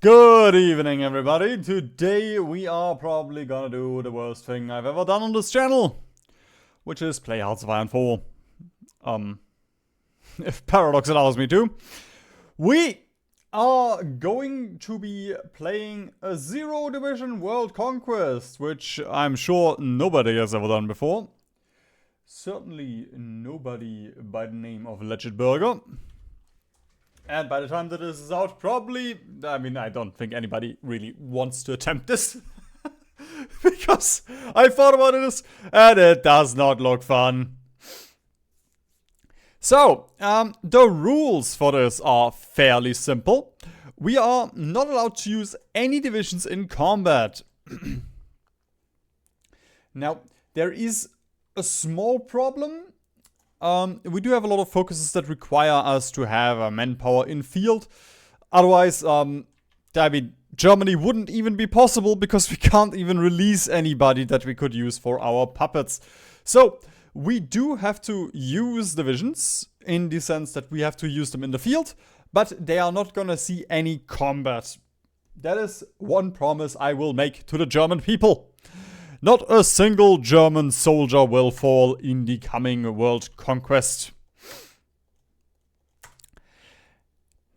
Good evening, everybody. Today we are probably gonna do the worst thing I've ever done on this channel, which is play Hearts of Iron 4. If Paradox allows me to. We are going to be playing a Zero Division World Conquest, which I'm sure nobody has ever done before. Certainly nobody by the name of Legit Burger. And by the time that this is out, probably, I don't think anybody really wants to attempt this. Because I thought about this, and it does not look fun. So, the rules for this are fairly simple. We are not allowed to use any divisions in combat. Now, there is a small problem. We do have a lot of focuses that require us to have manpower in field. Otherwise, Germany wouldn't even be possible because we can't even release anybody that we could use for our puppets. So, we do have to use divisions in the sense that we have to use them in the field, but they are not gonna see any combat. That is one promise I will make to the German people. Not a single German soldier will fall in the coming world conquest.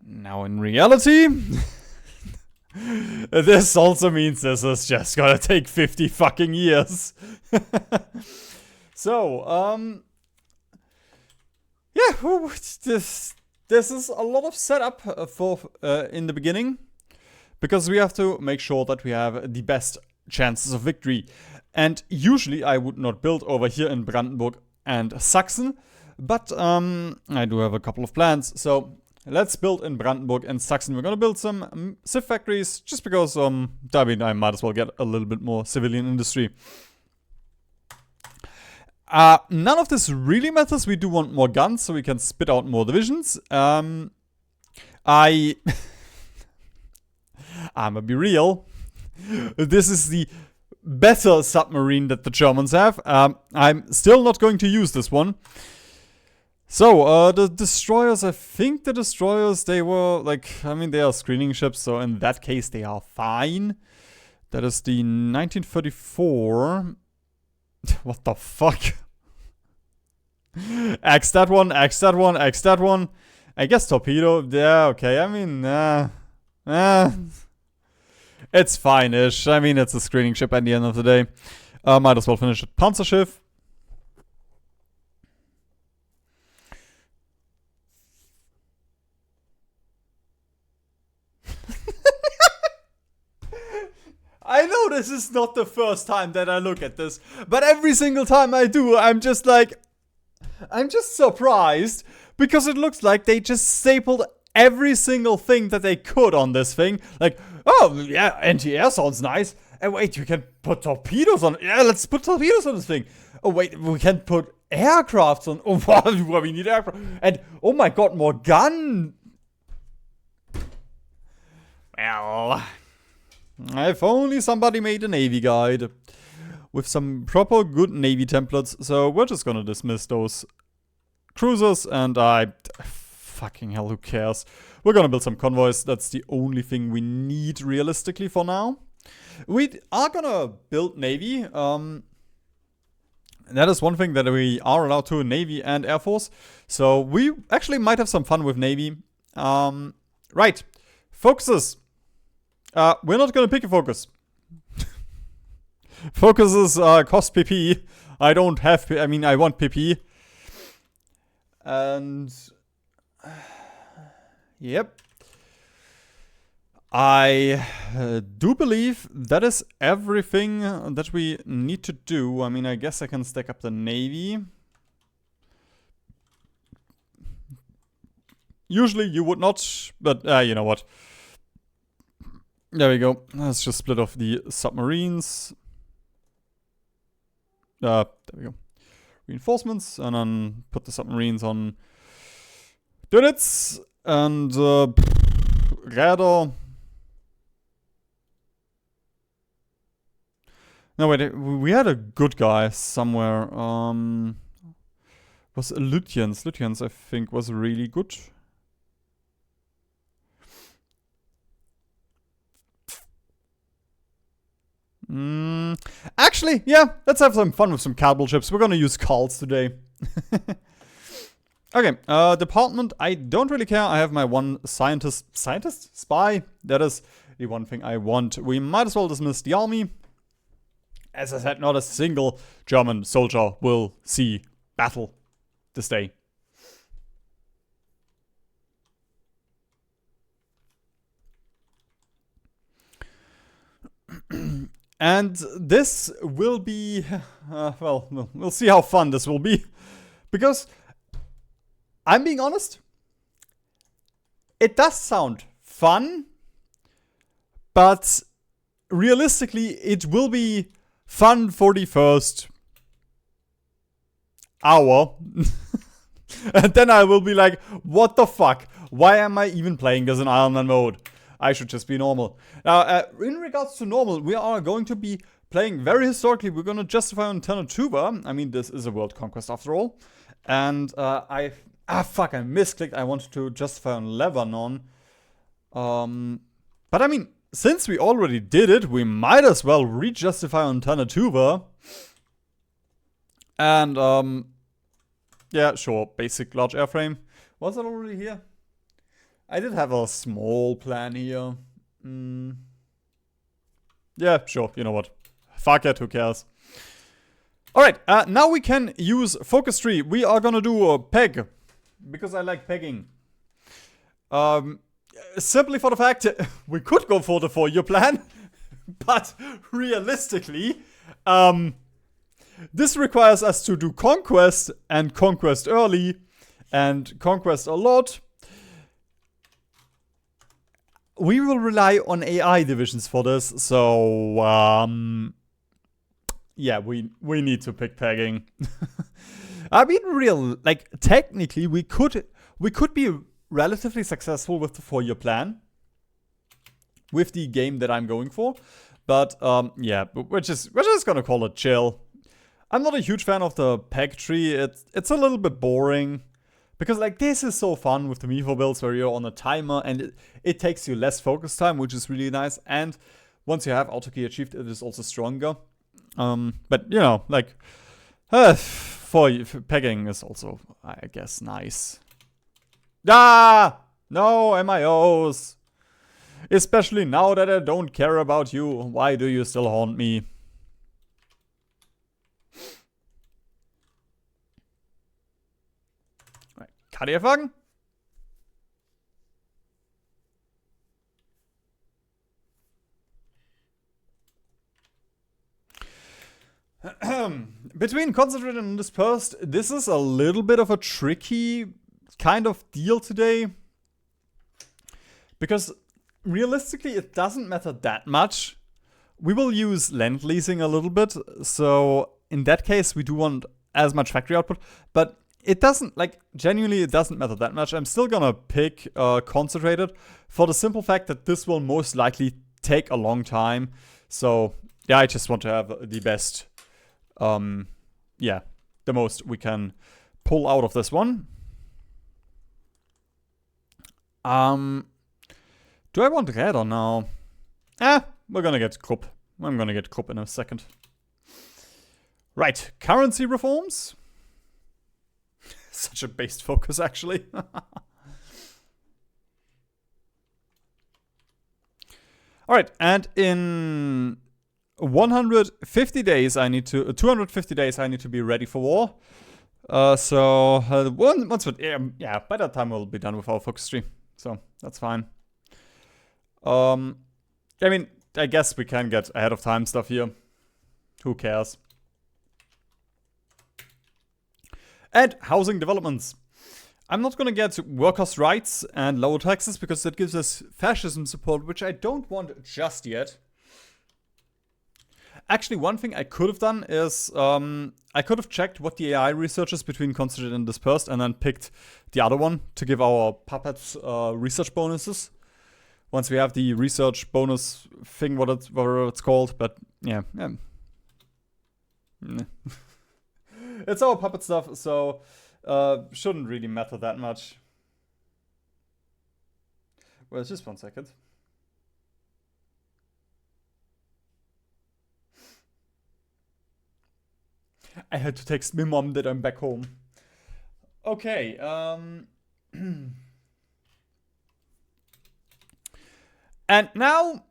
Now, in reality, this also means this is just gonna take 50 fucking years. So, yeah, this is a lot of setup for in the beginning, because we have to make sure that we have the best chances of victory. And usually I would not build over here in Brandenburg and Sachsen, but I do have a couple of plans. So let's build in Brandenburg and Sachsen. We're gonna build some civ factories just because I might as well get a little bit more civilian industry. None of this really matters. We do want more guns so we can spit out more divisions. I'm gonna be real. This is the better submarine that the Germans have. I'm still not going to use this one. So, the destroyers, I think the destroyers, they were like, they are screening ships, so in that case they are fine. That is the 1934. What the fuck? Axe that one, axe that one, axe that one. I guess torpedo, yeah, okay, it's fine-ish. It's a screening ship at the end of the day. Might as well finish it. Panzerschiff. I know this is not the first time that I look at this, but every single time I do, I'm just surprised, because it looks like they just stapled every single thing that they could on this thing. Like, oh, yeah, anti-air sounds nice. And wait, you can put torpedoes on. Yeah, let's put torpedoes on this thing. Oh, wait, we can put aircrafts on. Oh, wow, we need aircraft. And, oh my god, more gun. Well, if only somebody made a Navy guide with some proper good Navy templates. So we're just gonna dismiss those cruisers, and fucking hell, who cares? We're gonna build some convoys. That's the only thing we need realistically for now. We are gonna build Navy. That is one thing that we are allowed to in Navy and Air Force. So we actually might have some fun with Navy. Right. Focuses. We're not gonna pick a focus. Focuses cost PP. I don't have, I want PP. And yep. I do believe that is everything that we need to do. I guess I can stack up the Navy. Usually you would not, but you know what. There we go. Let's just split off the submarines. There we go. Reinforcements, and then put the submarines on units and radar. No, wait, we had a good guy somewhere. Was Lutyens. Lutyens, I think, was really good. Actually, yeah, let's have some fun with some cardboard chips. We're gonna use calls today. Okay, department, I don't really care. I have my one spy? That is the one thing I want. We might as well dismiss the army. As I said, not a single German soldier will see battle this day. And this will be, well, we'll see how fun this will be. Because, I'm being honest, it does sound fun, but realistically, it will be fun for the first hour. And then I will be like, what the fuck? Why am I even playing this in Iron Man mode? I should just be normal. Now, in regards to normal, we are going to be playing very historically. We're going to justify on Ternatuba. I mean, this is a world conquest after all. And I misclicked. I wanted to justify on Lebanon. But I mean, since we already did it, we might as well re-justify on Ternatuba. And, yeah, sure, basic large airframe. Was that already here? I did have a small plan here. Yeah, sure, you know what. Fuck it, who cares? Alright, now we can use focus tree. We are gonna do a peg. Because I like pegging. Simply for the fact we could go for the 4-year plan. But realistically, this requires us to do Conquest and Conquest early and Conquest a lot. We will rely on AI divisions for this, so yeah, we need to pick pegging. I mean, technically, we could be relatively successful with the 4-year plan with the game that I'm going for, but yeah, we're just gonna call it chill. I'm not a huge fan of the peg tree. It's a little bit boring. Because, like, this is so fun with the Mifo builds where you're on a timer and it takes you less focus time, which is really nice. And once you have auto key achieved, it is also stronger. But, you know, like, for pegging is also, I guess, nice. Ah! No, MIOs! Especially now that I don't care about you. Why do you still haunt me? KDF-Wagen? Between concentrated and dispersed, this is a little bit of a tricky kind of deal today. Because realistically, it doesn't matter that much. We will use land leasing a little bit. So in that case, we do want as much factory output. But it doesn't, like, genuinely, it doesn't matter that much. I'm still gonna pick concentrated for the simple fact that this will most likely take a long time. So, yeah, I just want to have the best, yeah, the most we can pull out of this one. Do I want red or no? We're gonna get Krupp. I'm gonna get Krupp in a second. Right, currency reforms. Such a based focus, actually. Alright, and in 150 days, 250 days, I need to be ready for war. Yeah, by that time we'll be done with our focus tree. So, that's fine. I mean, I guess we can get ahead of time stuff here. Who cares? And housing developments. I'm not gonna get workers' rights and lower taxes because that gives us fascism support, which I don't want just yet. Actually, one thing I could have done is I could have checked what the AI research is between concentrated and dispersed and then picked the other one to give our puppets research bonuses. Once we have the research bonus thing, whatever it's called, but yeah. It's our puppet stuff, so shouldn't really matter that much. Well, just 1 second. I had to text my mom that I'm back home. Okay, and now,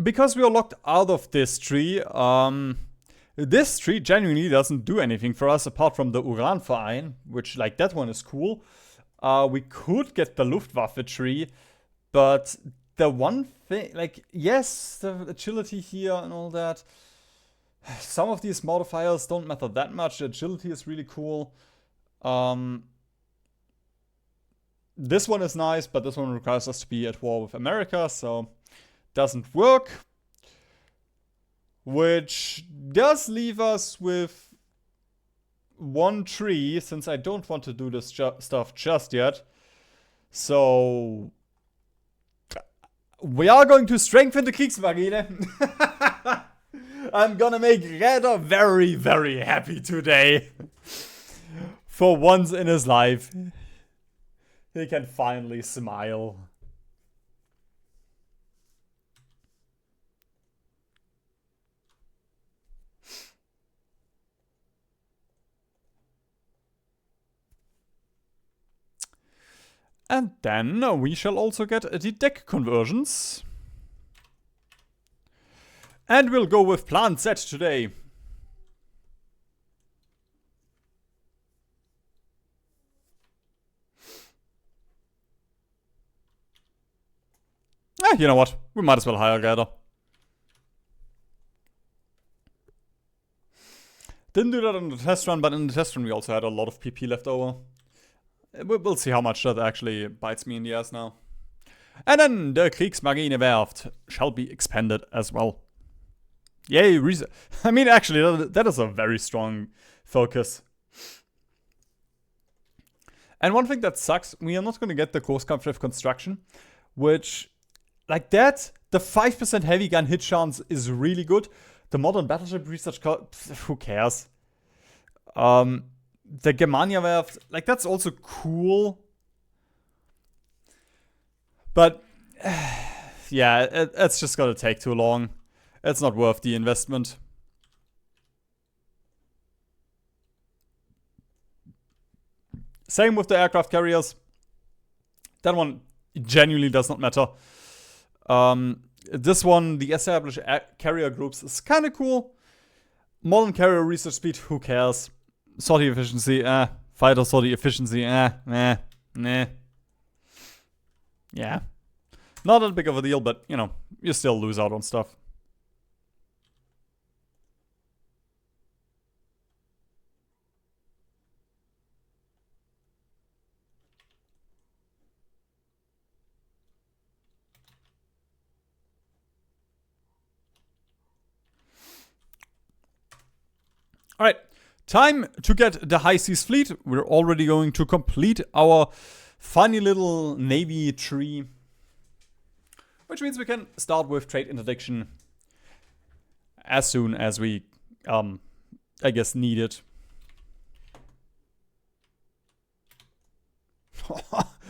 because we are locked out of this tree, this tree genuinely doesn't do anything for us apart from the Uranverein, which, like, that one is cool. We could get the Luftwaffe tree, but the one thing, like, yes, the agility here and all that. Some of these modifiers don't matter that much. The agility is really cool. This one is nice, but this one requires us to be at war with America, so doesn't work. Which does leave us with one tree, since I don't want to do this stuff just yet. So we are going to strengthen the Kriegsmarine. I'm gonna make Räder very, very happy today. For once in his life, he can finally smile. And then we shall also get the deck conversions. And we'll go with Plan Z today. You know what? We might as well hire Gather. Didn't do that in the test run, but in the test run we also had a lot of PP left over. We'll see how much that actually bites me in the ass now. And then the Kriegsmarinewerft shall be expanded as well. Yay, I mean, actually, that is a very strong focus. And one thing that sucks, we are not going to get the Großkampfschiff construction, which, like that, the 5% heavy gun hit chance is really good. The modern battleship research, who cares? The Germania-Werft, like, that's also cool. But, yeah, it's just gonna take too long. It's not worth the investment. Same with the aircraft carriers. That one genuinely does not matter. This one, the established carrier groups, is kind of cool. Modern carrier research speed, who cares? Sortie efficiency, fighter sortie efficiency, nah. Yeah. Not that big of a deal, but, you know, you still lose out on stuff. Alright, time to get the High Seas Fleet. We're already going to complete our funny little navy tree. Which means we can start with trade interdiction as soon as we, I guess, need it.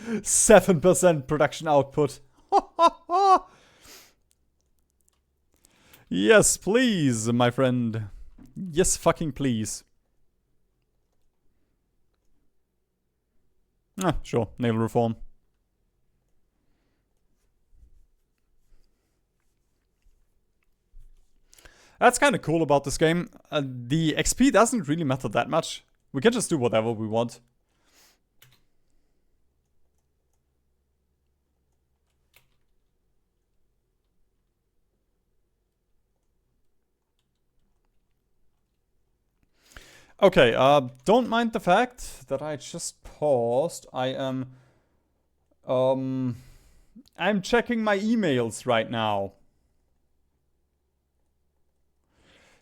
7% production output. Yes, please, my friend. Yes, fucking please. Sure, naval reform. That's kind of cool about this game. The XP doesn't really matter that much. We can just do whatever we want. Okay, don't mind the fact that I just paused. I'm checking my emails right now.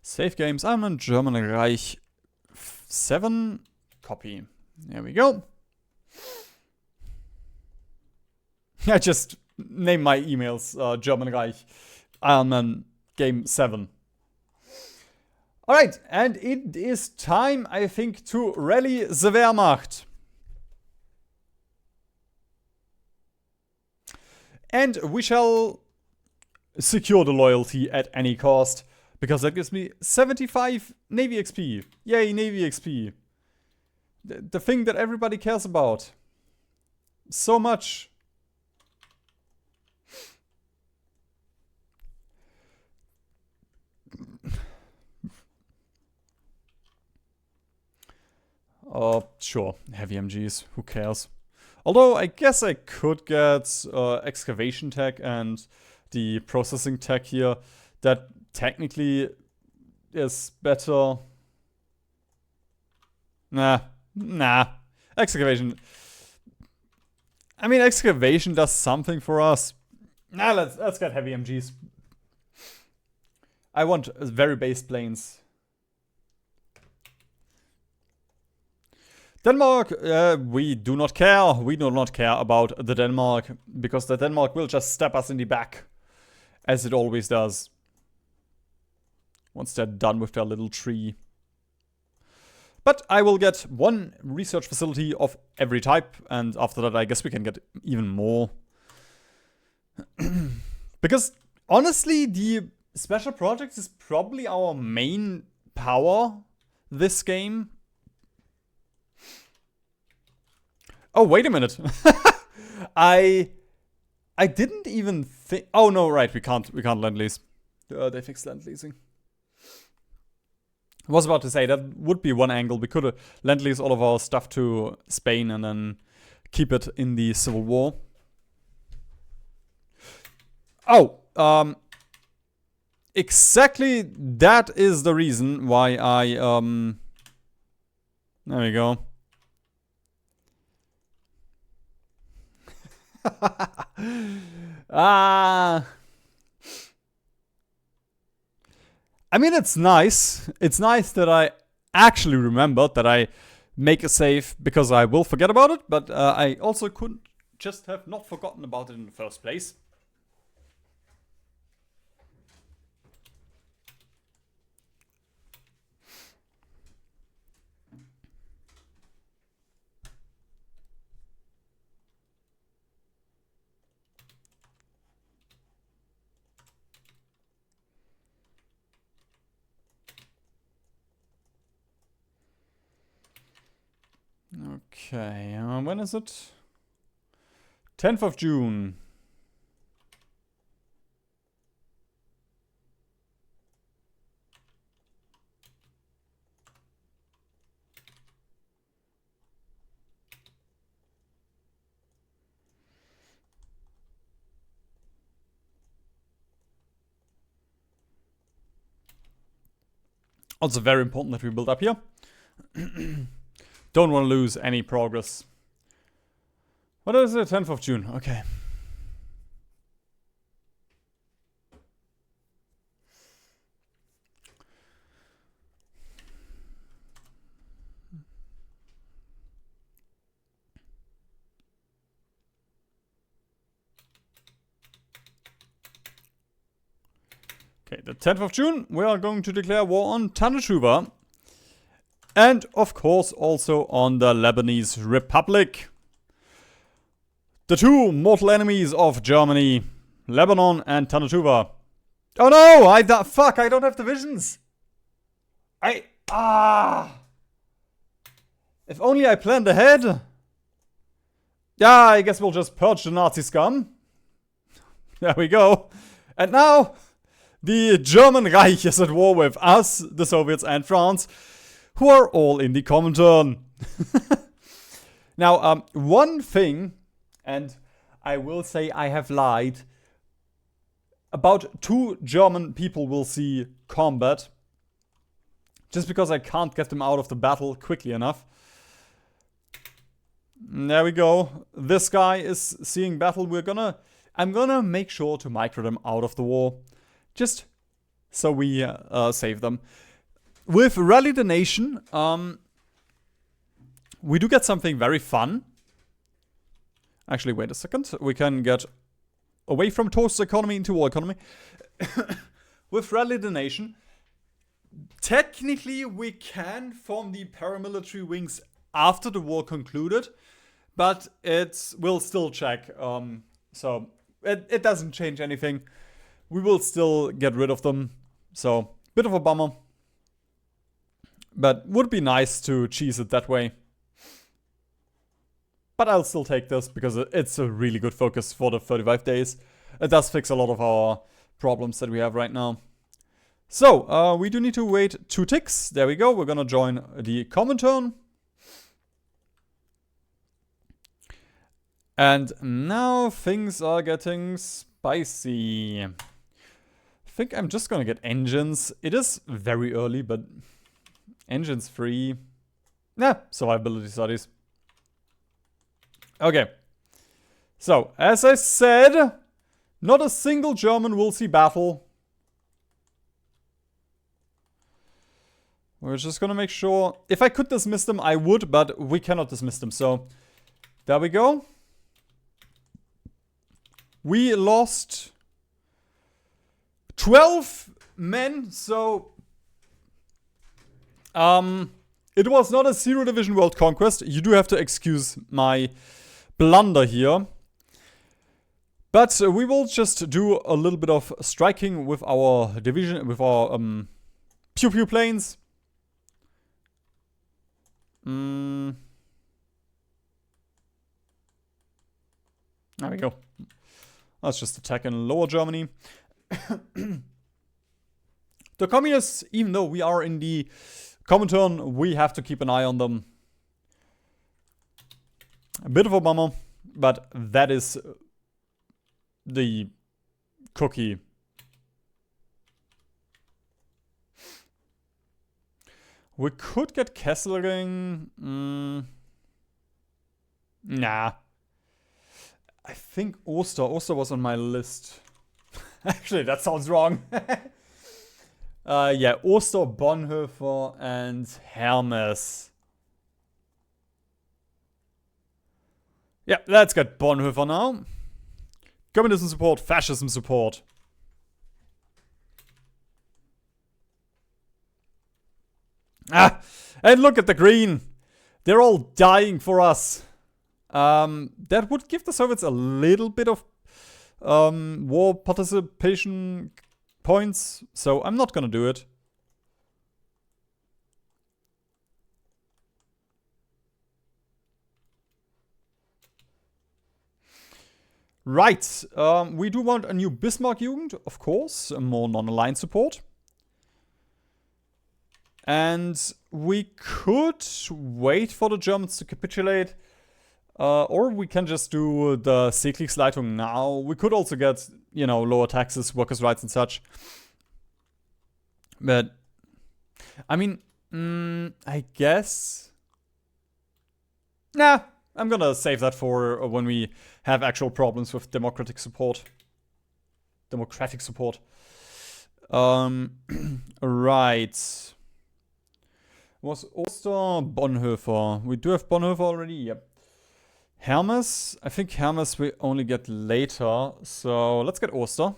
Save games. I'm in German Reich 7. Copy. There we go. I just named my emails German Reich Ironman Game 7. Alright, and it is time, I think, to rally the Wehrmacht. And we shall secure the loyalty at any cost. Because that gives me 75 Navy XP. Yay, Navy XP. The thing that everybody cares about. So much. Sure. Heavy MGs. Who cares? Although, I guess I could get excavation tech and the processing tech here. That technically is better. Nah. Excavation. I mean, excavation does something for us. Nah, let's get heavy MGs. I want very base planes. Denmark, we do not care. We do not care about the Denmark, because the Denmark will just stab us in the back, as it always does. Once they're done with their little tree. But I will get one research facility of every type, and after that I guess we can get even more. Because honestly, the special projects is probably our main power this game. Oh, wait a minute. I didn't even think. Oh no, right, we can't lend lease. They fixed lend leasing. I was about to say that would be one angle. We could lend lease all of our stuff to Spain and then keep it in the Civil War. Oh, exactly that is the reason why I there we go. I mean, it's nice. It's nice that I actually remembered that I make a save, because I will forget about it, but I also could just have not forgotten about it in the first place. Okay, when is it? 10th of June. Also very important that we build up here. Don't want to lose any progress. What is it? 10th of June. Okay. Okay, the 10th of June, we are going to declare war on Tanatuba. And, of course, also on the Lebanese Republic. The two mortal enemies of Germany, Lebanon and Tanatuba. Oh no! Fuck, I don't have divisions! If only I planned ahead. Yeah, I guess we'll just purge the Nazi scum. There we go. And now, the German Reich is at war with us, the Soviets and France, who are all in the Comintern. Now, one thing, and I will say I have lied, about 2 German people will see combat, just because I can't get them out of the battle quickly enough. There we go. This guy is seeing battle. I'm gonna make sure to micro them out of the war, just so we save them. With Rally the Nation, we do get something very fun. Actually, wait a second. We can get away from toast economy into war economy. With Rally the Nation, technically we can form the paramilitary wings after the war concluded, but it will still check. So it doesn't change anything. We will still get rid of them. So Bit of a bummer. But would be nice to cheese it that way. But I'll still take this because it's a really good focus for the 35 days. It does fix a lot of our problems that we have right now. So, we do need to wait 2 ticks. There we go. We're gonna join the common turn. And now things are getting spicy. I think I'm just gonna get engines. It is very early, but engines free. Nah, survivability studies. Okay. So, as I said, not a single German will see battle. We're just gonna make sure. If I could dismiss them, I would, but we cannot dismiss them. So, there we go. We lost 12 men, so it was not a 0 division world conquest. You do have to excuse my blunder here. But we will just do a little bit of striking with our division, with our pew pew planes. There we go. Let's just attack in Lower Germany. The communists, even though we are in the common turn, we have to keep an eye on them. A bit of a bummer, but that is the cookie. We could get Kesselring. Nah. I think Oster. Oster was on my list. Actually, that sounds wrong. Yeah, Oster, Bonhoeffer, and Hermes. Yeah, let's get Bonhoeffer now. Communism support, fascism support. Ah, and look at the green. They're all dying for us. That would give the Soviets a little bit of war participation points, so I'm not gonna do it. Right, we do want a new Bismarck Jugend, of course, a more non-aligned support. And we could wait for the Germans to capitulate. Or we can just do the Seekriegsleitung now. We could also get, you know, lower taxes, workers' rights and such. But, I mean, I guess... Nah, I'm gonna save that for when we have actual problems with democratic support. Right. Was Oster Bonhoeffer? We do have Bonhoeffer already, yep. Hermes, I think Hermes we only get later, so let's get Oster.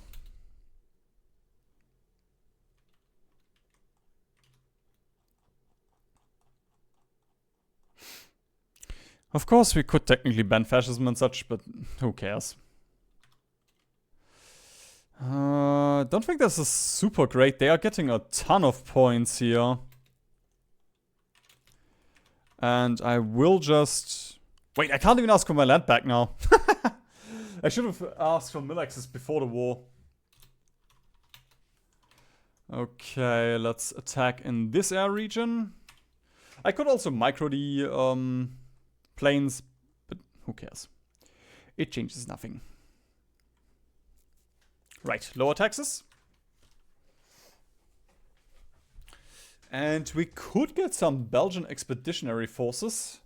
Of course we could technically ban fascism and such, but who cares? Don't think this is super great. They are getting a ton of points here. And I will just... Wait, I can't even ask for my land back now. I should have asked for mill access before the war. Okay, let's attack in this air region. I could also micro the planes, but who cares? It changes nothing. Right, lower taxes. And we could get some Belgian expeditionary forces.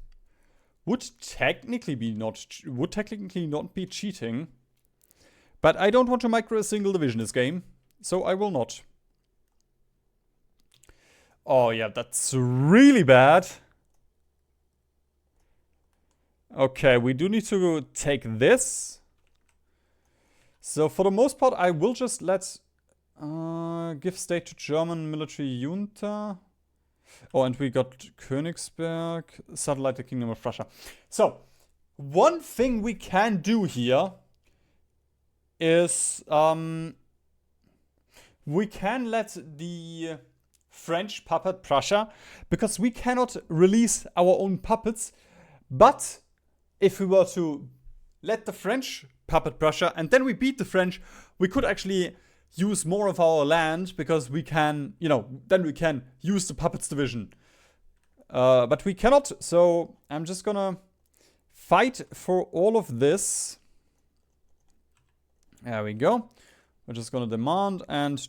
Would technically not be cheating. But I don't want to micro a single division this game, so I will not. Oh yeah, that's really bad. Okay, we do need to take this. So for the most part, I will just let give state to German military junta. Oh, and we got Königsberg, satellite the Kingdom of Russia. So, one thing we can do here is we can let the French puppet Prussia, because we cannot release our own puppets. But if we were to let the French puppet Prussia and then we beat the French, we could actually use more of our land, because we can, you know, then we can use the puppets division. But we cannot, so I'm just gonna fight for all of this. There we go. We're just gonna demand, and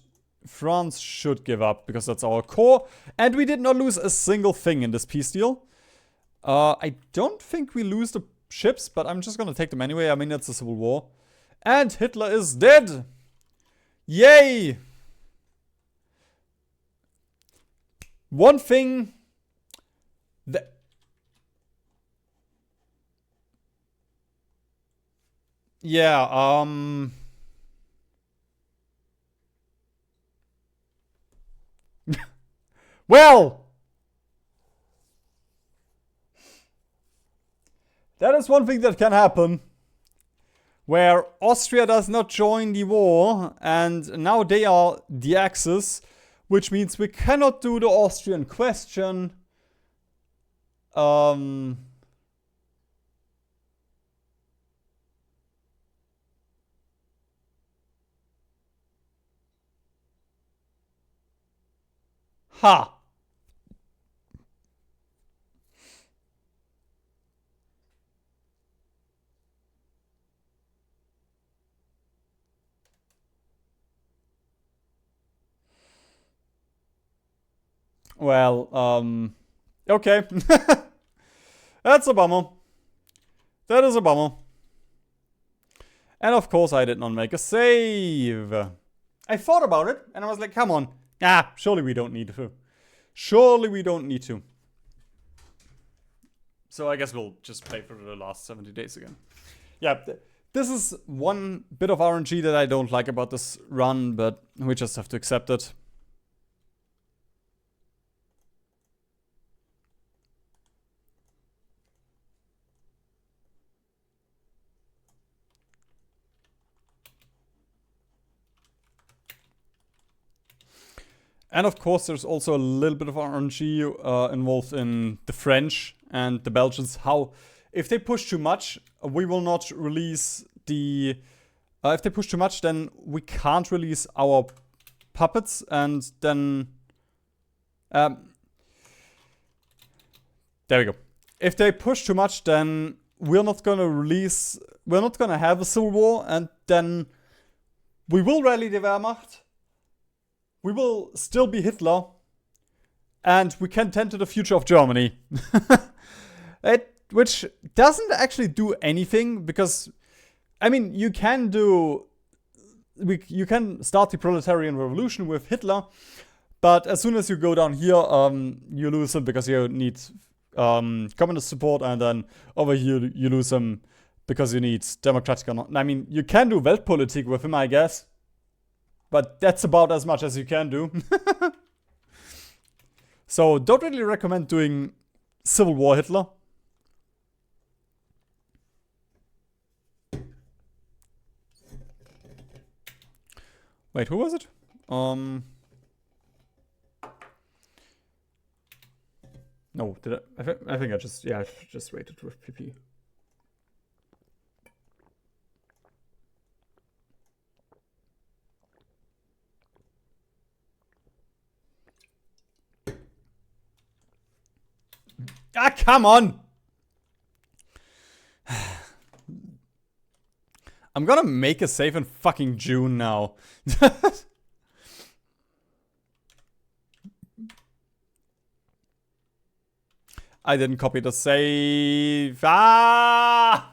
France should give up, because that's our core. And we did not lose a single thing in this peace deal. I don't think we lose the ships, but I'm just gonna take them anyway. I mean, it's a civil war. And Hitler is dead! Yay! One thing that... Yeah, well! That is one thing that can happen. Where Austria does not join the war, and now they are the Axis, which means we cannot do the Austrian question. Ha. Well, okay. That's a bummer. That is a bummer. And of course I did not make a save. I thought about it, and I was like, come on. Ah, surely we don't need to. Surely we don't need to. So I guess we'll just play for the last 70 days again. Yeah, this is one bit of RNG that I don't like about this run, but we just have to accept it. And of course, there's also a little bit of RNG involved in the French and the Belgians. How, if they push too much, we will not release the... if they push too much, then we can't release our puppets, and then... there we go. If they push too much, then we're not gonna release... We're not gonna have a civil war, and then we will rally the Wehrmacht. We will still be Hitler, and we can tend to the future of Germany. Which doesn't actually do anything, because, I mean, you can start the proletarian revolution with Hitler, but as soon as you go down here, you lose him because you need communist support, and then over here you lose him because you need democratic. I mean, you can do Weltpolitik with him, I guess. But that's about as much as you can do. So, don't really recommend doing Civil War Hitler. Wait, who was it? No, did I think I just waited with PP. Ah, come on! I'm gonna make a save in fucking June now. I didn't copy the save. Ah!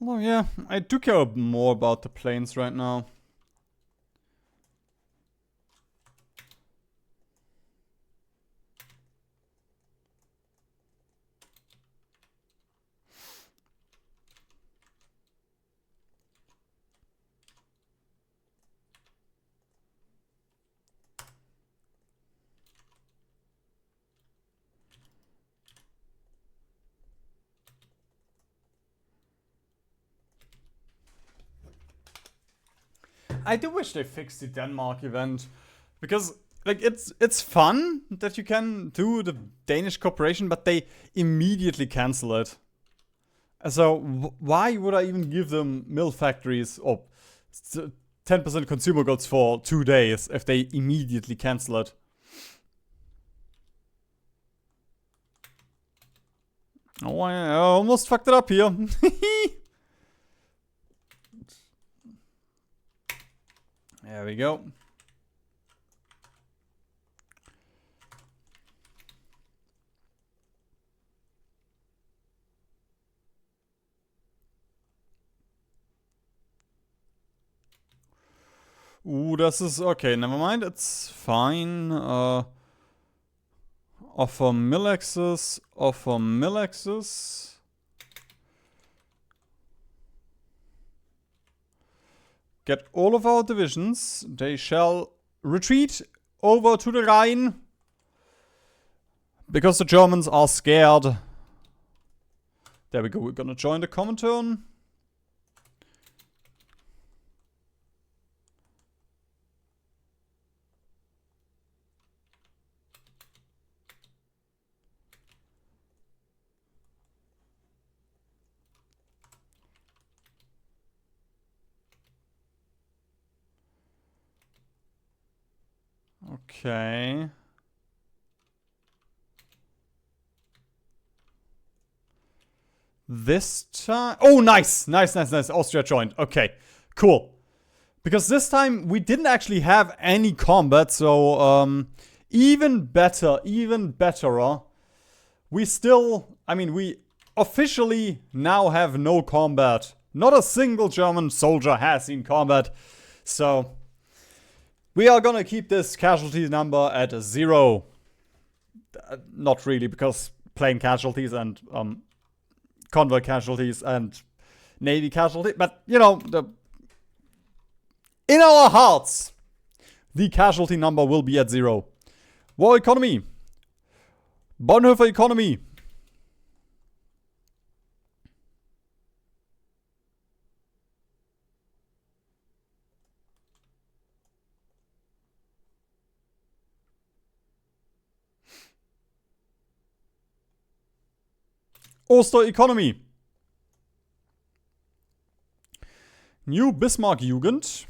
Oh yeah, I do care more about the planes right now. I do wish they fixed the Denmark event, because like it's fun that you can do the Danish cooperation, but they immediately cancel it. So why would I even give them mill factories or 10% consumer goods for 2 days if they immediately cancel it? Oh, I almost fucked it up here. There we go. Ooh, das ist okay. Never mind. It's fine. Offer mill access. Offer mill access. Get all of our divisions. They shall retreat over to the Rhine. Because the Germans are scared. There we go. We're gonna join the Comintern. Okay. This time... Oh, nice! Nice. Austria joined. Okay, cool. Because this time we didn't actually have any combat, so even betterer. We still... I mean, we officially now have no combat. Not a single German soldier has seen combat. So... we are gonna keep this casualty number at 0. Not really, because plane casualties and convoy casualties and navy casualties, but you know, in our hearts, the casualty number will be at 0. War economy. Bonhoeffer economy. Oster economy. New Bismarck Jugend.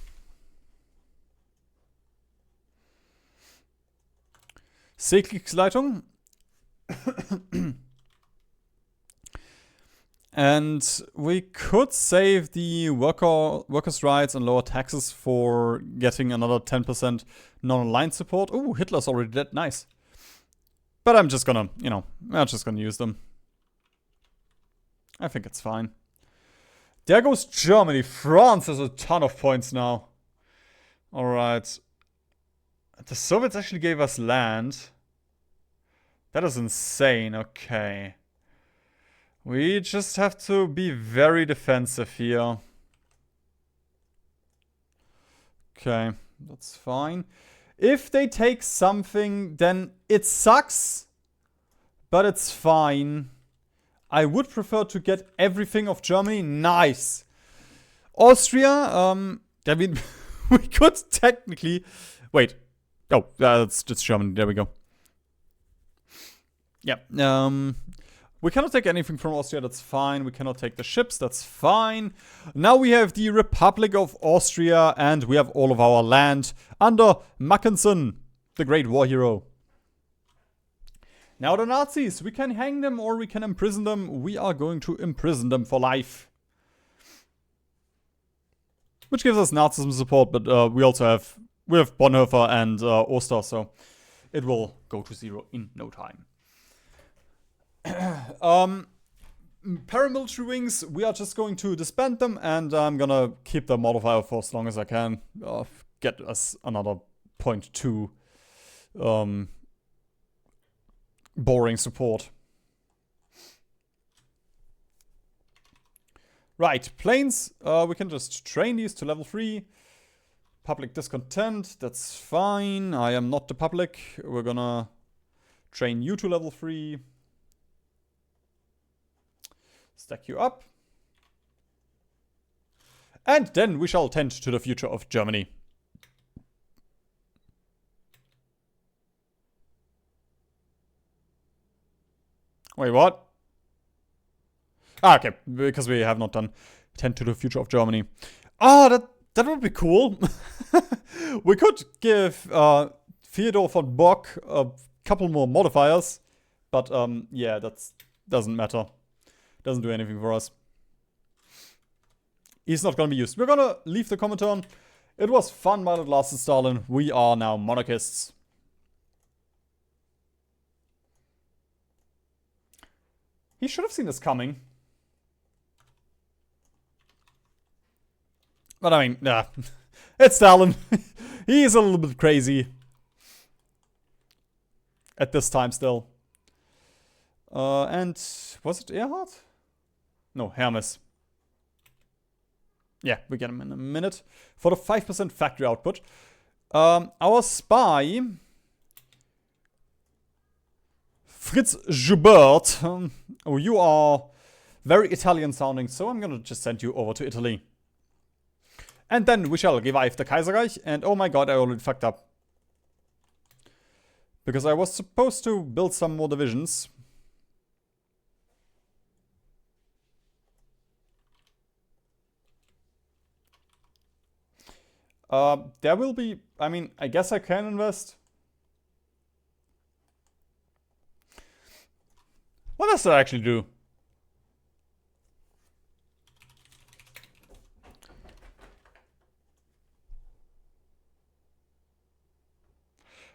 Seekriegsleitung. And we could save the workers' rights and lower taxes for getting another 10% non-aligned support. Oh, Hitler's already dead. Nice. But I'm just gonna, you know, I'm just gonna use them. I think it's fine. There goes Germany. France has a ton of points now. Alright. The Soviets actually gave us land. That is insane. Okay. We just have to be very defensive here. Okay, that's fine. If they take something, then it sucks. But it's fine. I would prefer to get everything of Germany. Nice. Austria, I mean, we could technically... Wait. Oh, that's just Germany. There we go. Yeah. We cannot take anything from Austria. That's fine. We cannot take the ships. That's fine. Now we have the Republic of Austria, and we have all of our land under Mackensen, the great war hero. Now the Nazis, we can hang them or we can imprison them. We are going to imprison them for life. Which gives us Nazism support, but we also have Bonhoeffer and Oster, so it will go to 0 in no time. paramilitary wings, we are just going to disband them, and I'm gonna keep the modifier for as long as I can. Get us another .2 boring support. Right, planes. We can just train these to level 3. Public discontent, that's fine. I am not the public. We're gonna train you to level 3. Stack you up. And then we shall tend to the future of Germany. Wait, what? Ah, okay, because we have not done tend to the future of Germany. Ah, that would be cool. We could give Theodor von Bock a couple more modifiers, but yeah, that doesn't matter. Doesn't do anything for us. He's not gonna be used. We're gonna leave the Comintern. It was fun while it lasted, Stalin. We are now monarchists. He should have seen this coming. But I mean, nah. It's Stalin. He's a little bit crazy. At this time still. And was it Erhard? No, Hermes. Yeah, we get him in a minute. For the 5% factory output. Our spy, Fritz Joubert. Oh, you are very Italian sounding, so I'm gonna just send you over to Italy. And then we shall revive the Kaiserreich. And oh my god, I already fucked up. Because I was supposed to build some more divisions. There will be, I mean, I guess I can invest. What does that actually do?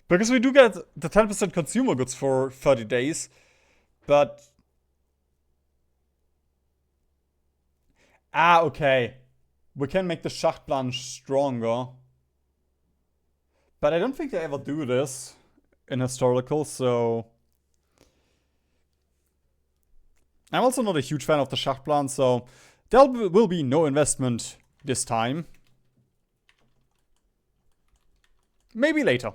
Because we do get the 10% consumer goods for 30 days, but... Ah, okay. We can make the Schachtplan stronger. But I don't think they ever do this in historical, so... I'm also not a huge fan of the Schachtplan, so there will be no investment this time. Maybe later.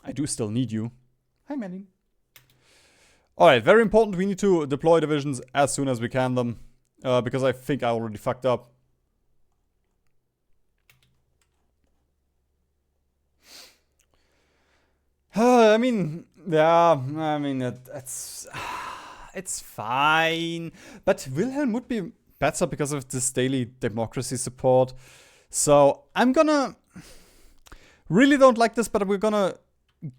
I do still need you. Hi, Manning. Alright, very important. We need to deploy divisions as soon as we can them. Because I think I already fucked up. I mean, yeah, I mean, it's fine. But Wilhelm would be better because of this daily democracy support. So I'm gonna... Really don't like this, but we're gonna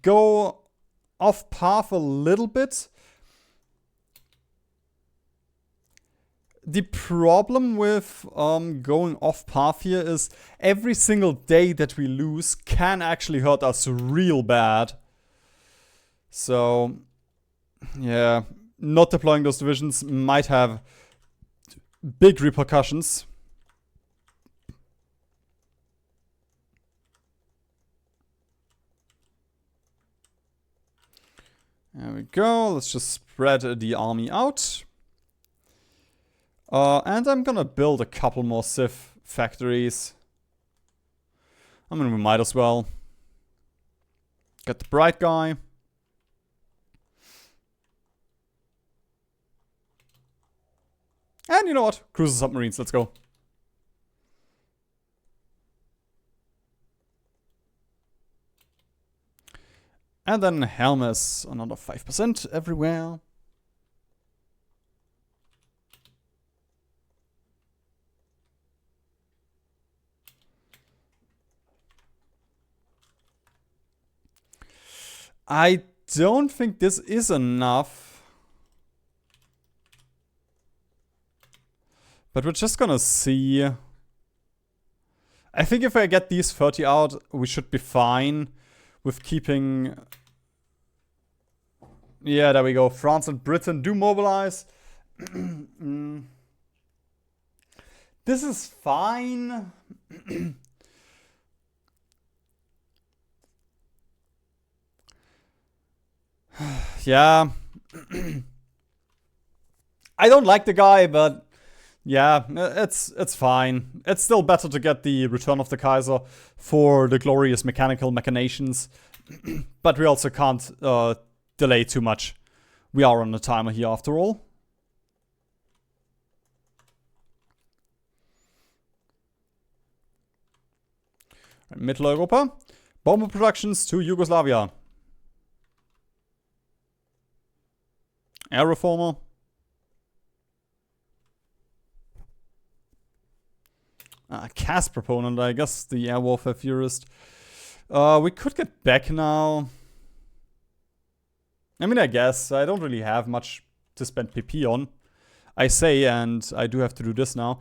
go off path a little bit. The problem with going off path here is every single day that we lose can actually hurt us real bad. So, yeah, not deploying those divisions might have big repercussions. There we go. Let's just spread the army out. And I'm gonna build a couple more Civ factories. I mean, we might as well. Get the bright guy. And you know what? Cruiser submarines, let's go. And then Hermes, another 5% everywhere. I don't think this is enough. But we're just gonna see. I think if I get these 30 out, we should be fine with keeping Yeah, there we go. France and Britain do mobilize. This is fine. Yeah. I don't like the guy, but yeah, it's fine. It's still better to get the Return of the Kaiser for the glorious mechanical machinations. But we also can't delay too much. We are on a timer here after all. Mitteleuropa. Bomber productions to Yugoslavia. Air reformer. Cast proponent, I guess, the air warfare theorist. We could get back now. I mean, I guess. I don't really have much to spend PP on. I say, and I do have to do this now.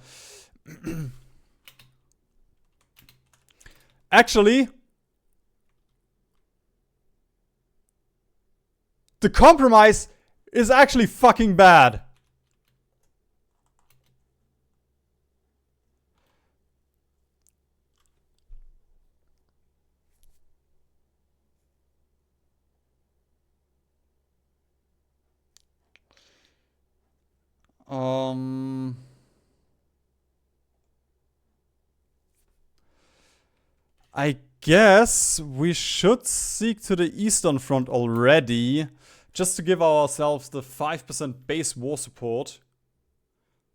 Actually, the compromise is actually fucking bad. I guess we should seek to the Eastern Front already, just to give ourselves the 5% base war support.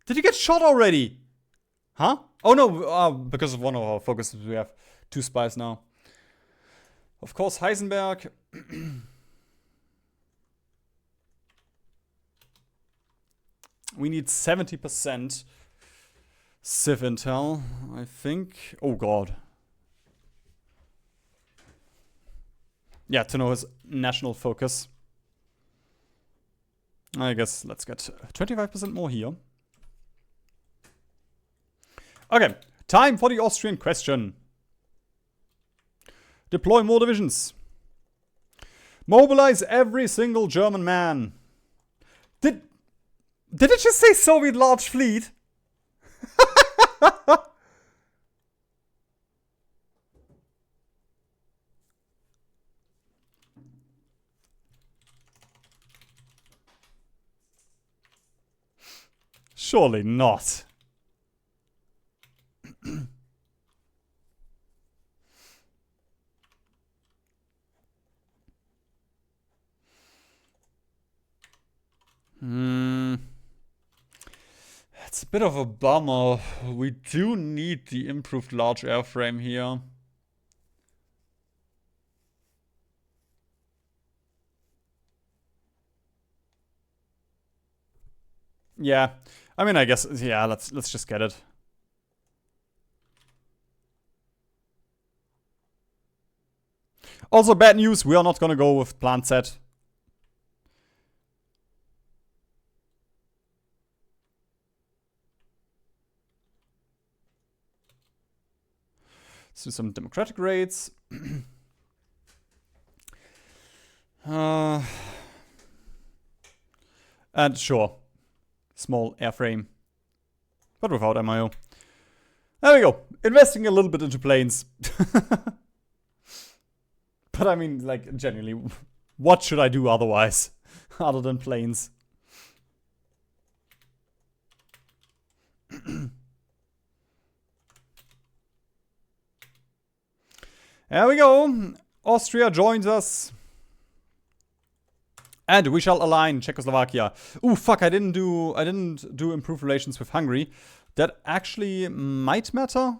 Did you get shot already? Huh? Oh no, because of one of our focuses, we have 2 spies now. Of course, Heisenberg. We need 70% Civ Intel, I think. Oh god. Yeah, to know his national focus. I guess let's get 25% more here. Okay, time for the Austrian question. Deploy more divisions. Mobilize every single German man. Did it just say Soviet large fleet? Surely not. It's a bit of a bummer. We do need the improved large airframe here. Yeah. I mean, I guess, yeah, let's just get it. Also, bad news, we are not gonna go with plant set. Let's do some democratic raids. And sure, small airframe, but without MIO. There we go, investing a little bit into planes. But I mean, like, genuinely, what should I do otherwise, other than planes? There we go. Austria joins us. And we shall align Czechoslovakia. Ooh, fuck, I didn't do improved relations with Hungary. That actually might matter.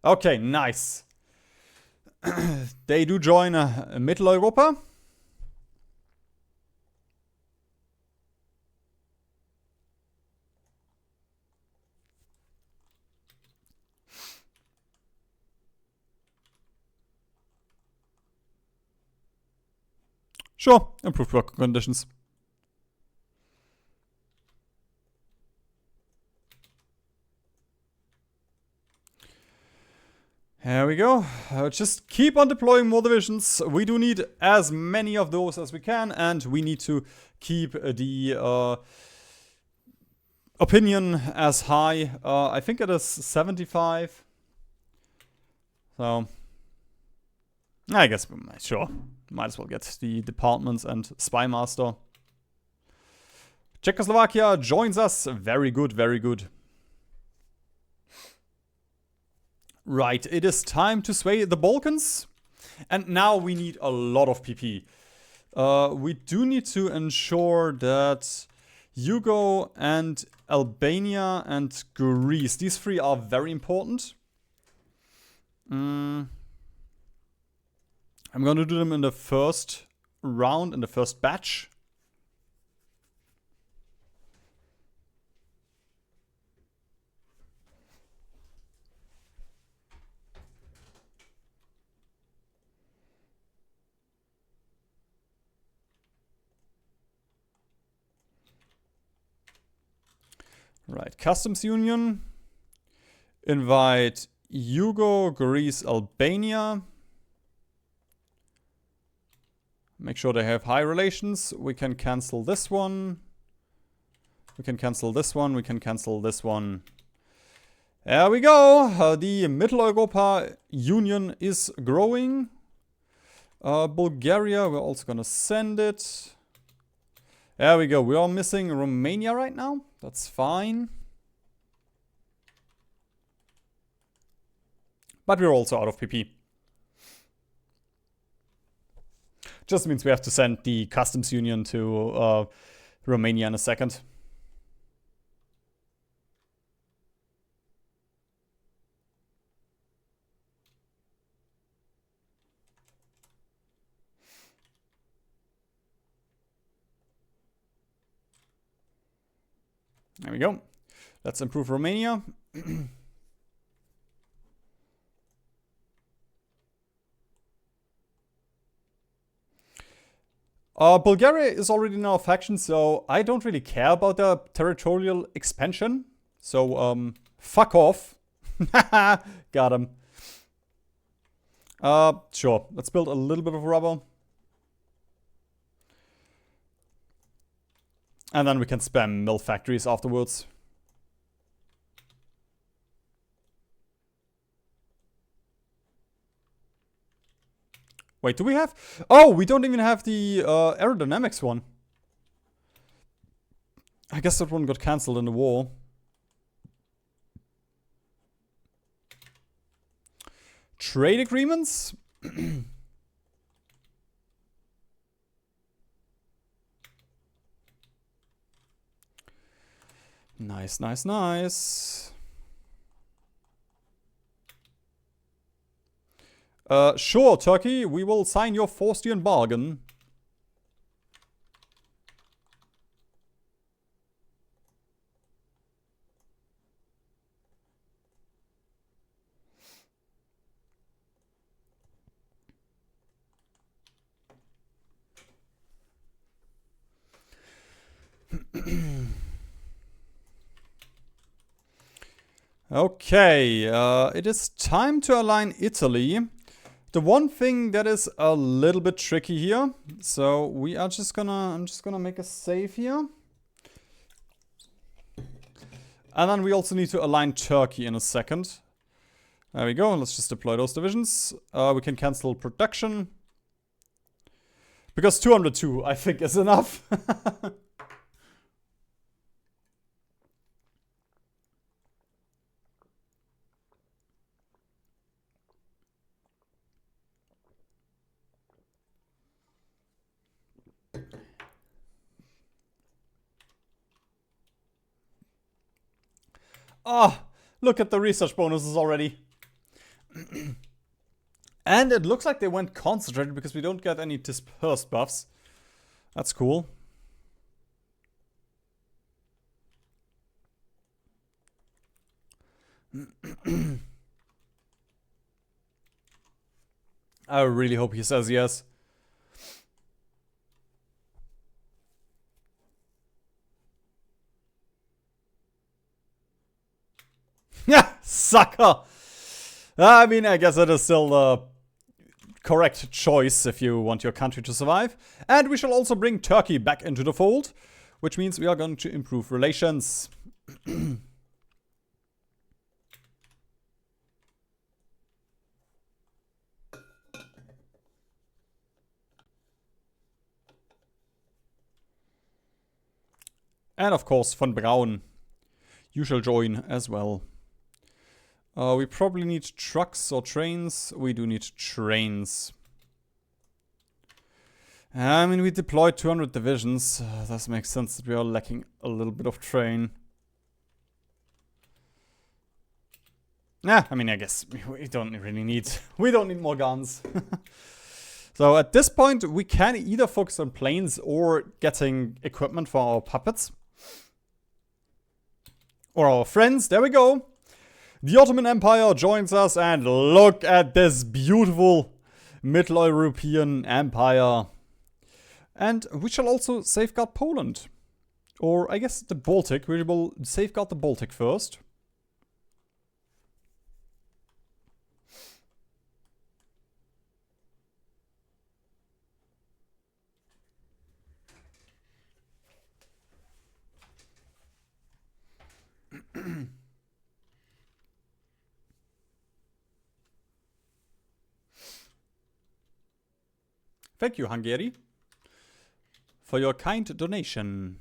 Okay, nice. They do join Mitteleuropa. Sure, improved work conditions. There we go. Just keep on deploying more divisions. We do need as many of those as we can, and we need to keep the opinion as high. I think it is 75. So, I guess, sure. Might as well get the departments and spy master. Czechoslovakia joins us. Very good, very good. Right, it is time to sway the Balkans. And now we need a lot of PP. We do need to ensure that Yugo and Albania and Greece, these three are very important. I'm going to do them in the first round, in the first batch. Right, Customs Union. Invite Yugo, Greece, Albania. Make sure they have high relations. We can cancel this one. We can cancel this one. We can cancel this one. There we go. The Mitteleuropa Union is growing. Bulgaria, we're also gonna send it. There we go. We are missing Romania right now. That's fine. But we're also out of PP. Just means we have to send the customs union to Romania in a second. There we go. Let's improve Romania. Bulgaria is already in our faction, so I don't really care about the territorial expansion. So, fuck off. Got him. Sure. Let's build a little bit of rubber. And then we can spam mill factories afterwards. Wait, do we have? Oh, we don't even have the aerodynamics one. I guess that one got cancelled in the war. Trade agreements? Nice, nice, nice. Sure, Turkey, we will sign your Faustian bargain. Okay, it is time to align Italy. The one thing that is a little bit tricky here, so we are just gonna, I'm just gonna make a save here. And then we also need to align Turkey in a second. There we go, let's just deploy those divisions. We can cancel production. Because 202, I think, is enough. Oh, look at the research bonuses already. And it looks like they went concentrated because we don't get any dispersed buffs. That's cool. I really hope he says yes. Yeah, sucker! I mean, I guess it is still the correct choice if you want your country to survive. And we shall also bring Turkey back into the fold, which means we are going to improve relations. And of course, von Braun, you shall join as well. We probably need trucks or trains. We do need trains. I mean, we deployed 200 divisions. Does make sense that we are lacking a little bit of train. I mean, I guess we don't really need... We don't need more guns. So at this point, we can either focus on planes or getting equipment for our puppets. Or our friends. There we go. The Ottoman Empire joins us, and look at this beautiful Middle European empire. And we shall also safeguard Poland. Or I guess the Baltic. We will safeguard the Baltic first. Thank you, Hungary, for your kind donation.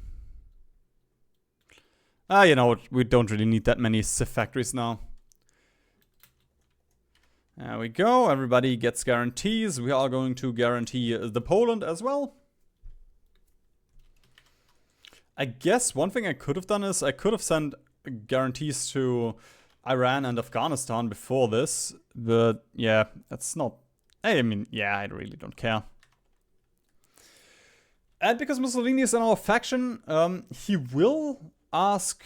You know, we don't really need that many Civ factories now. There we go. Everybody gets guarantees. We are going to guarantee the Poland as well. I guess one thing I could have done is I could have sent guarantees to Iran and Afghanistan before this. But yeah, that's not... I mean, yeah, I really don't care. And because Mussolini is in our faction, he will ask,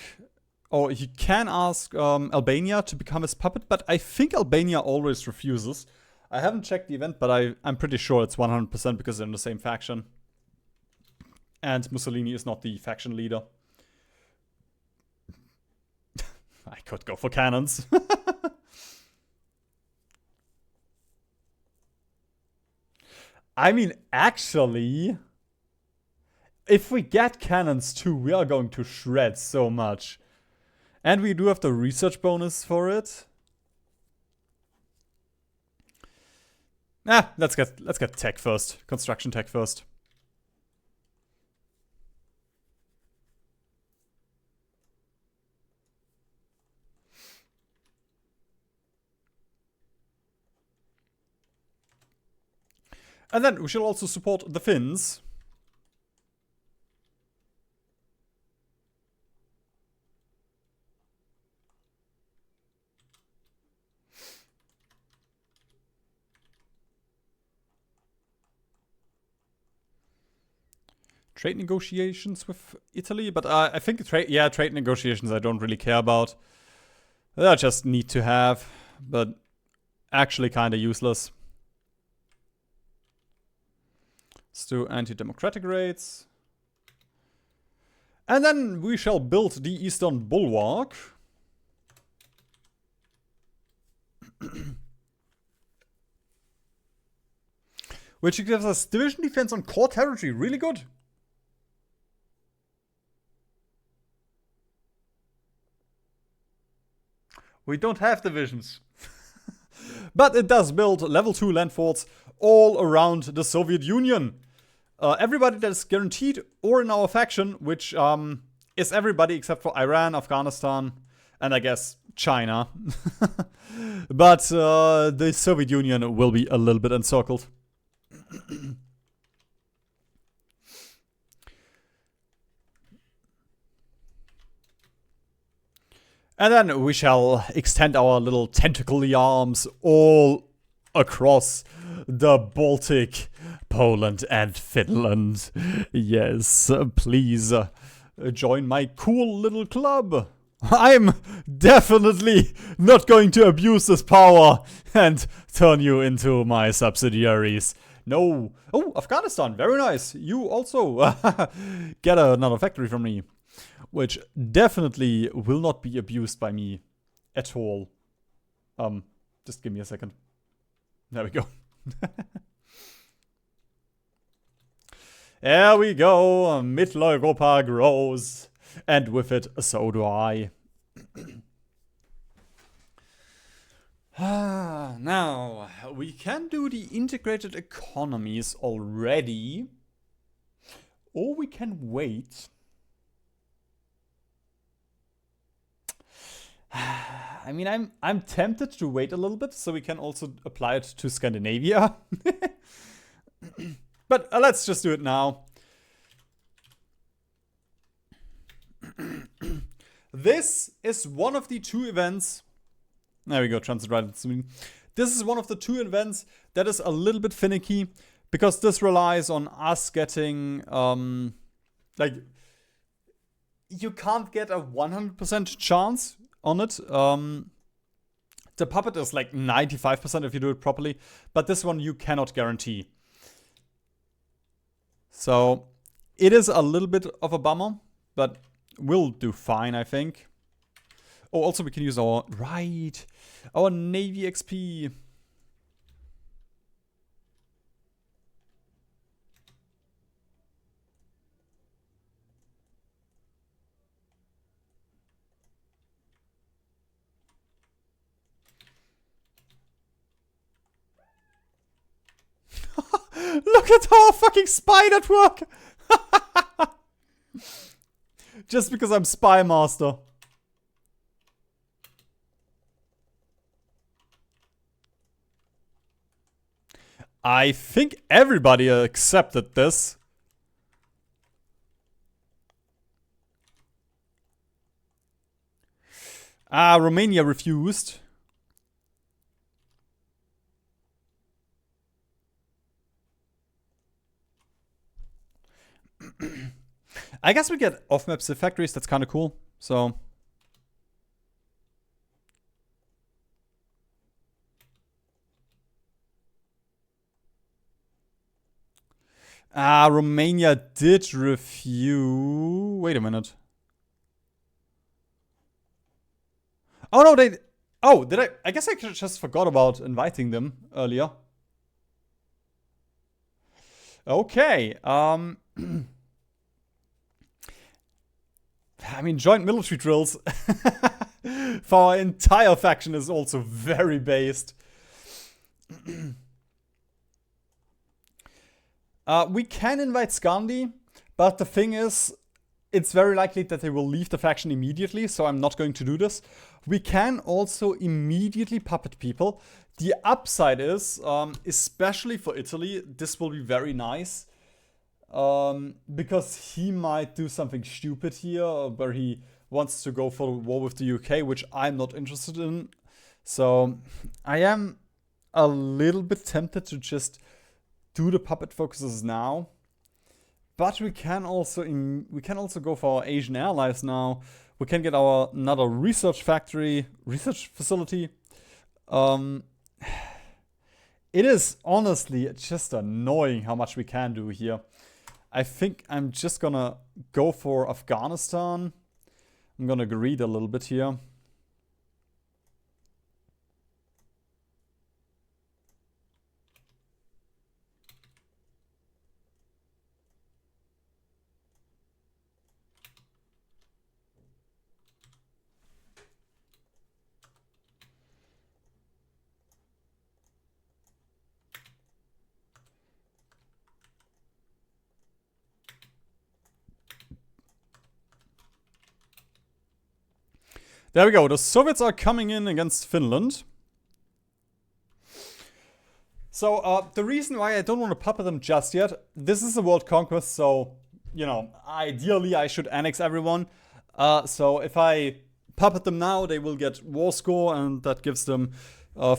or he can ask Albania to become his puppet, but I think Albania always refuses. I haven't checked the event, but I'm pretty sure it's 100% because they're in the same faction. And Mussolini is not the faction leader. I could go for cannons. I mean, actually... If we get cannons too, we are going to shred so much. And we do have the research bonus for it. Let's get tech first. Construction tech first. And then we shall also support the Finns. Trade negotiations with Italy, but I think trade negotiations I don't really care about. They're just need to have, but actually kind of useless. Let's do anti-democratic raids. And then we shall build the Eastern Bulwark. Which gives us division defense on core territory. Really good. We don't have divisions. But it does build level 2 land forts all around the Soviet Union. Everybody that is guaranteed or in our faction, which is everybody except for Iran, Afghanistan, and I guess China. But the Soviet Union will be a little bit encircled. And then we shall extend our little tentacly arms all across the Baltic, Poland, and Finland. Yes, please join my cool little club. I'm definitely not going to abuse this power and turn you into my subsidiaries. No. Oh, Afghanistan. Very nice. You also get another factory from me. Which definitely will not be abused by me at all. Just give me a second. There we go. There we go. Mitteleuropa grows. And with it, so do I. Now, we can do the integrated economies already. Or we can wait. I mean, I'm tempted to wait a little bit, so we can also apply it to Scandinavia. But let's just do it now. This is one of the 2 events. There we go, transit right into Sweden. This is one of the 2 events that is a little bit finicky, because this relies on us getting, like, you can't get a 100% chance on it. The puppet is like 95% if you do it properly, but this one you cannot guarantee. So it is a little bit of a bummer, but we'll do fine, I think. Oh, also we can use our Navy XP. Look at our fucking spy network! Just because I'm spy master. I think everybody accepted this. Romania refused. I guess we get off-map civ factories, that's kind of cool, so. Romania did refuse. Wait a minute. Oh no, they. Oh, did I? I guess I just forgot about inviting them earlier. Okay. I mean, joint military drills for our entire faction is also very based. We can invite Scandi, but the thing is, it's very likely that they will leave the faction immediately, so I'm not going to do this. We can also immediately puppet people. The upside is, especially for Italy, this will be very nice. Because he might do something stupid here, where he wants to go for war with the UK, which I'm not interested in. So I am a little bit tempted to just do the puppet focuses now. But we can also go for our Asian allies now. We can get our another research facility. It is honestly just annoying how much we can do here. I think I'm just gonna go for Afghanistan. I'm gonna greed a little bit here. There we go. The Soviets are coming in against Finland. So the reason why I don't want to puppet them just yet, this is a world conquest, so, you know, ideally I should annex everyone. So if I puppet them now, they will get war score, and that gives them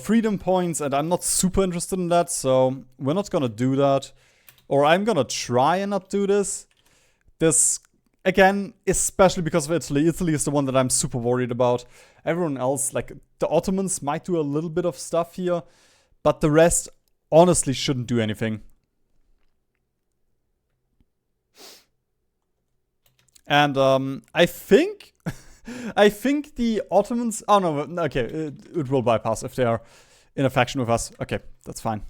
freedom points, and I'm not super interested in that, so we're not gonna do that. Or I'm gonna try and not do this. This, again, especially because of Italy. Italy is the one that I'm super worried about. Everyone else, like the Ottomans, might do a little bit of stuff here, but the rest honestly shouldn't do anything. And I think the Ottomans. Oh no, okay, it will bypass if they are in a faction with us. Okay, that's fine.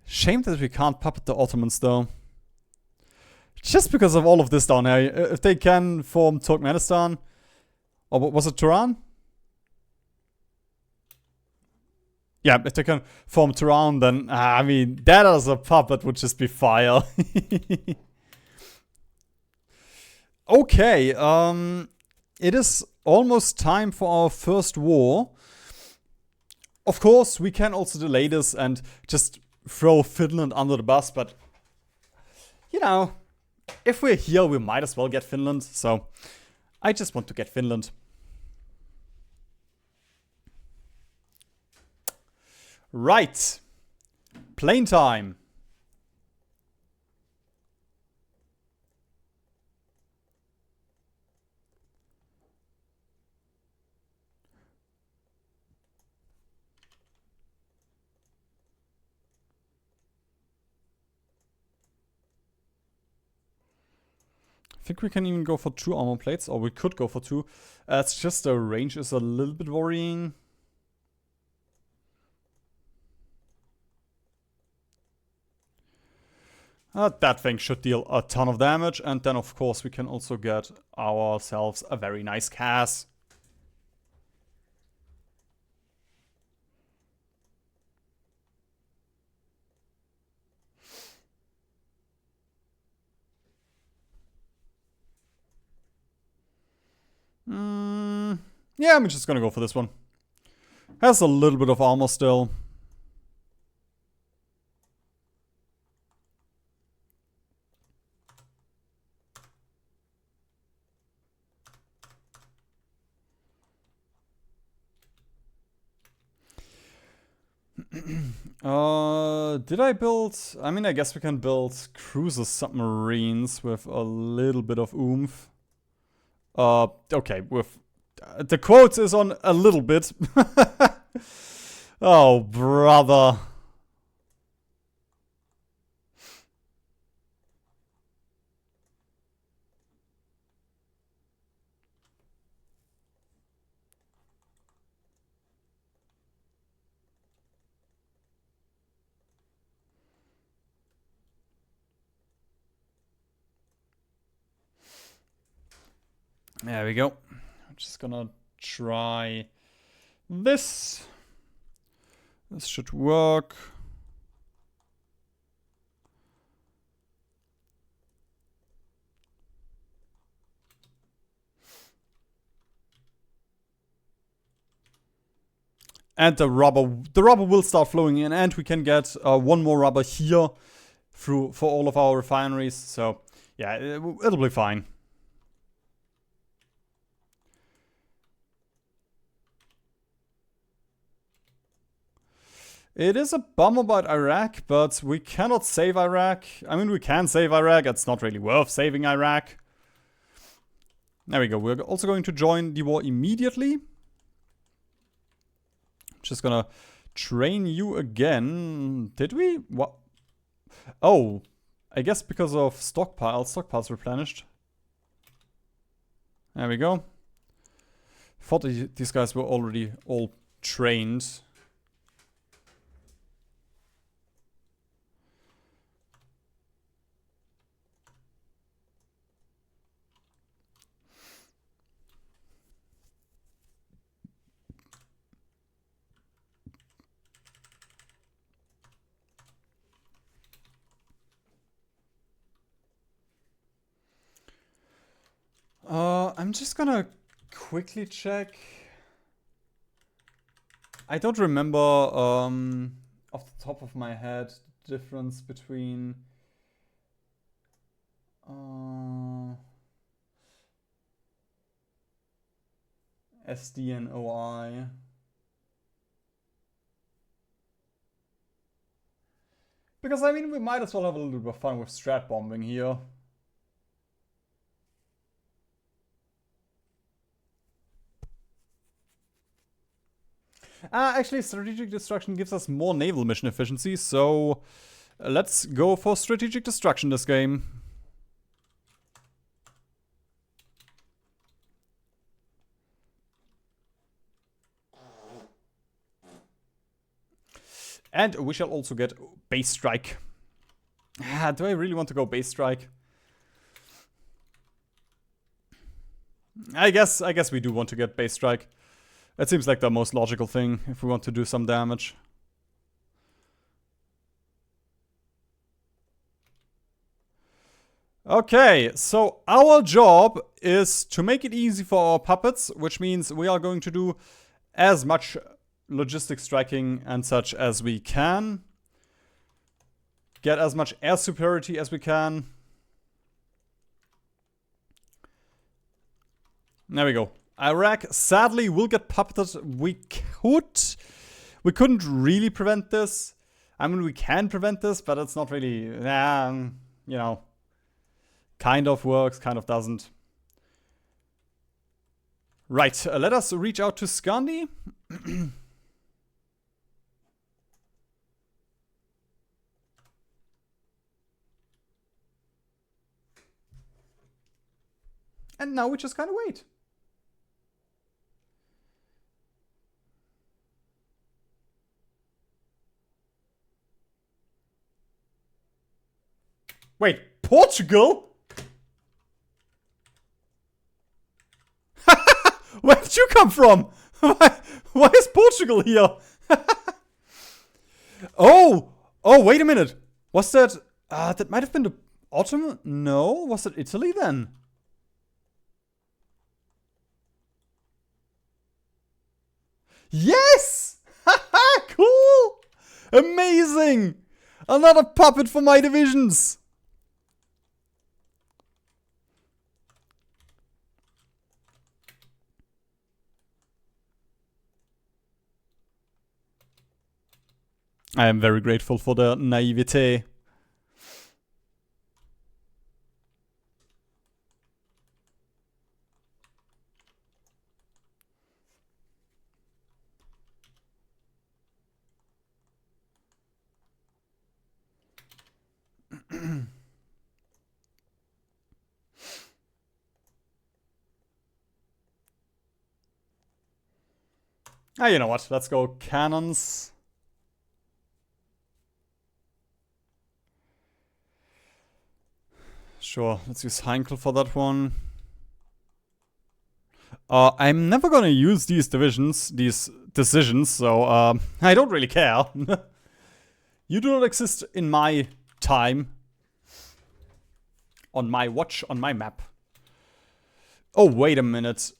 Shame that we can't puppet the Ottomans, though. Just because of all of this down here. If they can form Turkmenistan... Or was it Turan? Yeah, if they can form Turan, then... I mean, that as a puppet would just be fire. Okay, it is almost time for our first war. Of course, we can also delay this and just throw Finland under the bus, but... You know, if we're here, we might as well get Finland, so... I just want to get Finland. Right. Plane time. I think we can even go for 2 armor plates, or we could go for 2. It's just the range is a little bit worrying. That thing should deal a ton of damage, and then of course we can also get ourselves a very nice Cass. Yeah, I'm just gonna go for this one. Has a little bit of armor still. Did I build... I mean, I guess we can build cruiser submarines with a little bit of oomph. Okay, with... the quote is on a little bit. Oh, brother. There we go. I'm just gonna try this. This should work. And the rubber will start flowing in, and we can get 1 more rubber here for all of our refineries. So yeah, it'll be fine. It is a bummer about Iraq, but we cannot save Iraq. I mean, we can save Iraq. It's not really worth saving Iraq. There we go. We're also going to join the war immediately. Just gonna train you again. Did we? What? Oh, I guess because of stockpiles replenished. There we go. Thought these guys were already all trained. I'm just gonna quickly check. I don't remember off the top of my head the difference between SD and OI. Because I mean, we might as well have a little bit of fun with strat bombing here. Actually, strategic destruction gives us more naval mission efficiency, so let's go for strategic destruction this game. And we shall also get base strike. Do I really want to go base strike? I guess we do want to get base strike. That seems like the most logical thing if we want to do some damage. Okay, so our job is to make it easy for our puppets, which means we are going to do as much logistic striking and such as we can. Get as much air superiority as we can. There we go. Iraq sadly will get puppeted. We couldn't really prevent this. I mean, we can prevent this, but it's not really, you know, kind of works, kind of doesn't. Right, let us reach out to Scandi. And now we just kind of wait. Wait, Portugal? Where did you come from? Why is Portugal here? Oh, wait a minute. Was that, that might have been the Ottoman? No, was it Italy then? Yes! Cool! Amazing! Another puppet for my divisions! I am very grateful for the naivete. You know what? Let's go cannons. Sure, let's use Heinkel for that one. I'm never gonna use these decisions, so I don't really care. You do not exist in my time. On my watch, on my map. Oh, wait a minute.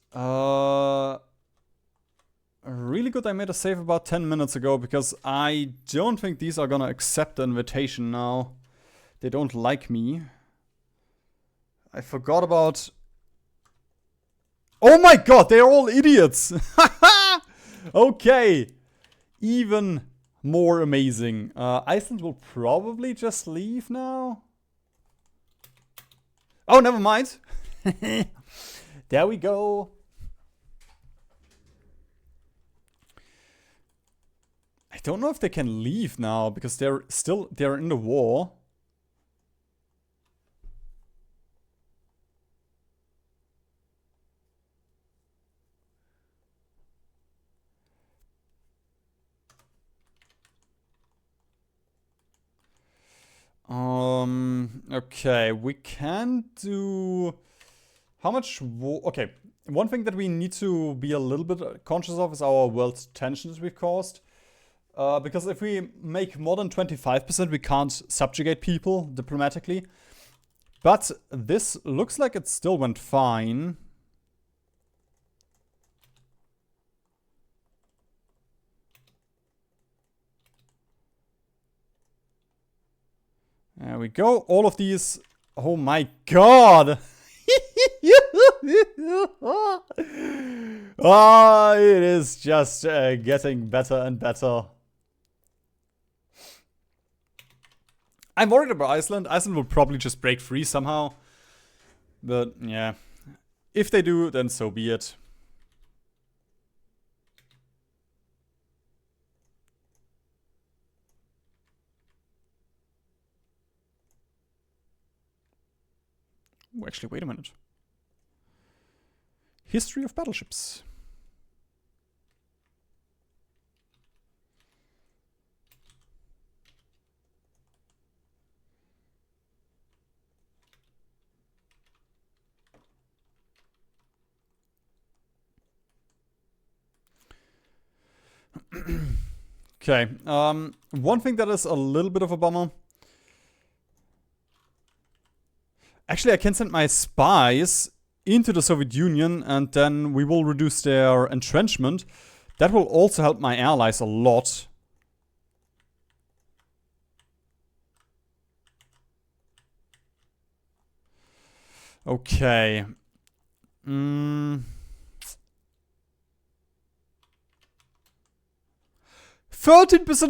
Really good I made a save about 10 minutes ago, because I don't think these are gonna accept the invitation now. They don't like me. I forgot about... Oh my god, they are all idiots! Okay. Even more amazing. Iceland will probably just leave now. Oh, never mind. There we go. I don't know if they can leave now, because they're in the war. Okay, we can do... How much war... Okay, one thing that we need to be a little bit conscious of is our world tensions we've caused. Because if we make more than 25%, we can't subjugate people diplomatically. But this looks like it still went fine. There we go. All of these... Oh my god! Ah, it is just getting better and better. I'm worried about Iceland. Iceland will probably just break free somehow. But, yeah. If they do, then so be it. Oh, actually, wait a minute. History of battleships. Okay. One thing that is a little bit of a bummer. Actually, I can send my spies into the Soviet Union, and then we will reduce their entrenchment. That will also help my allies a lot. Okay. 13%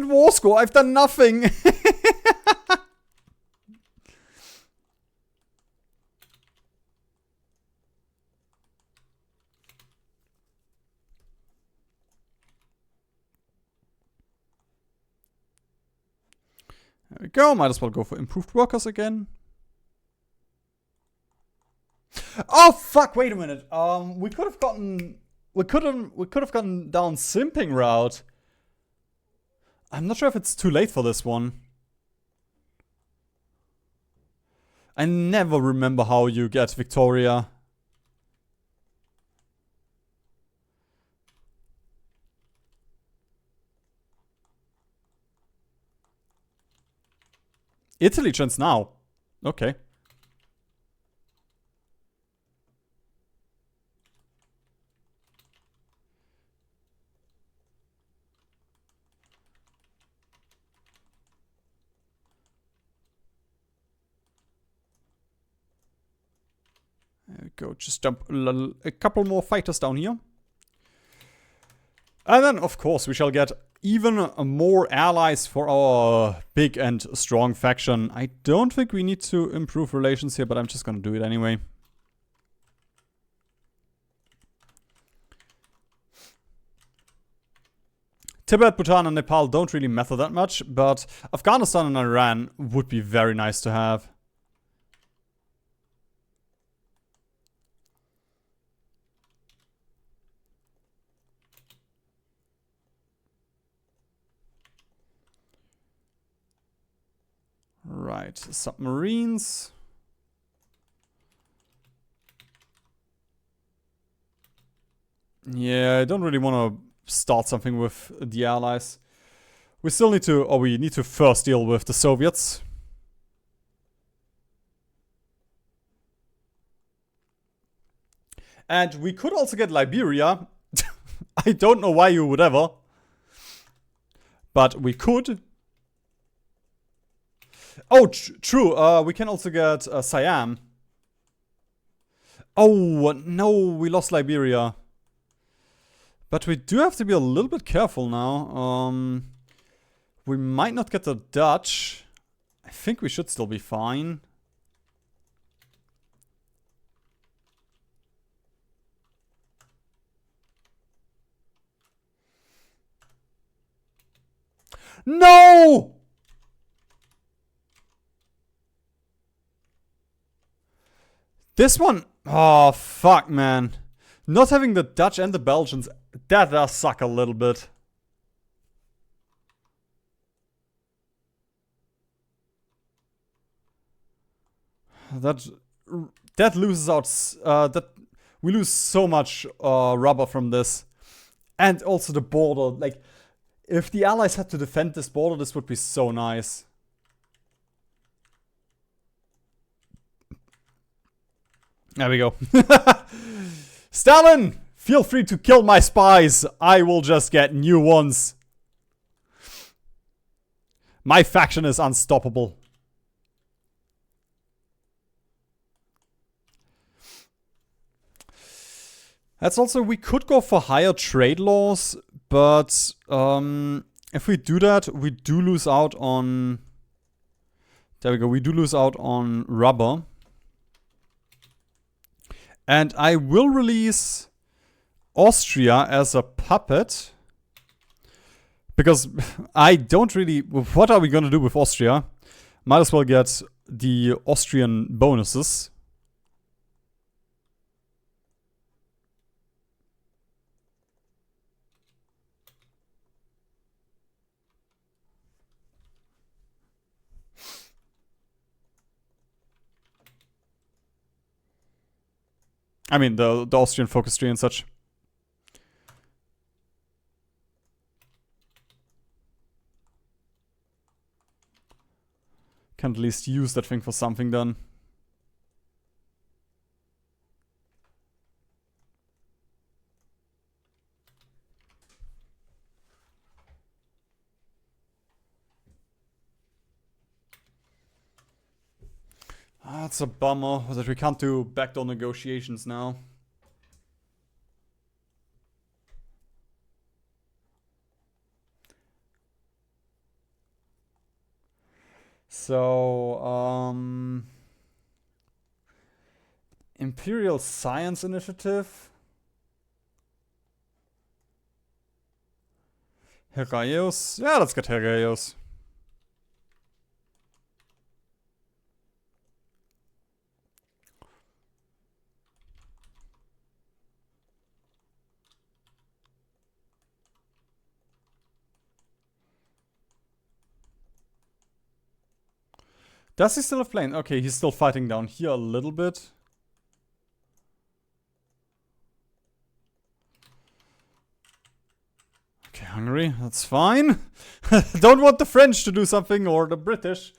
war score. I've done nothing. There we go. Might as well go for improved workers again. Oh fuck! Wait a minute. We could have gotten down simping route. I'm not sure if it's too late for this one. I never remember how you get Victoria. Italy chance now. Okay. There we go. Just dump a couple more fighters down here. And then, of course, we shall get even more allies for our big and strong faction. I don't think we need to improve relations here, but I'm just gonna do it anyway. Tibet, Bhutan, and Nepal don't really matter that much, but Afghanistan and Iran would be very nice to have. Right, submarines. Yeah, I don't really want to start something with the Allies. We still need to, or we need to first deal with the Soviets. And we could also get Liberia. I don't know why you would ever. But we could. Oh, true. We can also get Siam. Oh, no, we lost Liberia. But we do have to be a little bit careful now. We might not get the Dutch. I think we should still be fine. No! This one, oh fuck, man. Not having the Dutch and the Belgians, that does suck a little bit. That loses out, we lose so much rubber from this. And also the border, like, if the Allies had to defend this border, this would be so nice. There we go. Stalin! Feel free to kill my spies. I will just get new ones. My faction is unstoppable. That's also, we could go for higher trade laws, but if we do that, we do lose out on... There we go, we do lose out on rubber. And I will release Austria as a puppet. Because I don't really... What are we going to do with Austria? Might as well get the Austrian bonuses. I mean, the Austrian focus tree and such. Can at least use that thing for something then. That's a bummer that we can't do backdoor negotiations now. So, Imperial Science Initiative. Heraios. Yeah, let's get Heraios. Does he still have plane? Okay, he's still fighting down here a little bit. Okay, Hungary, that's fine. Don't want the French to do something, or the British.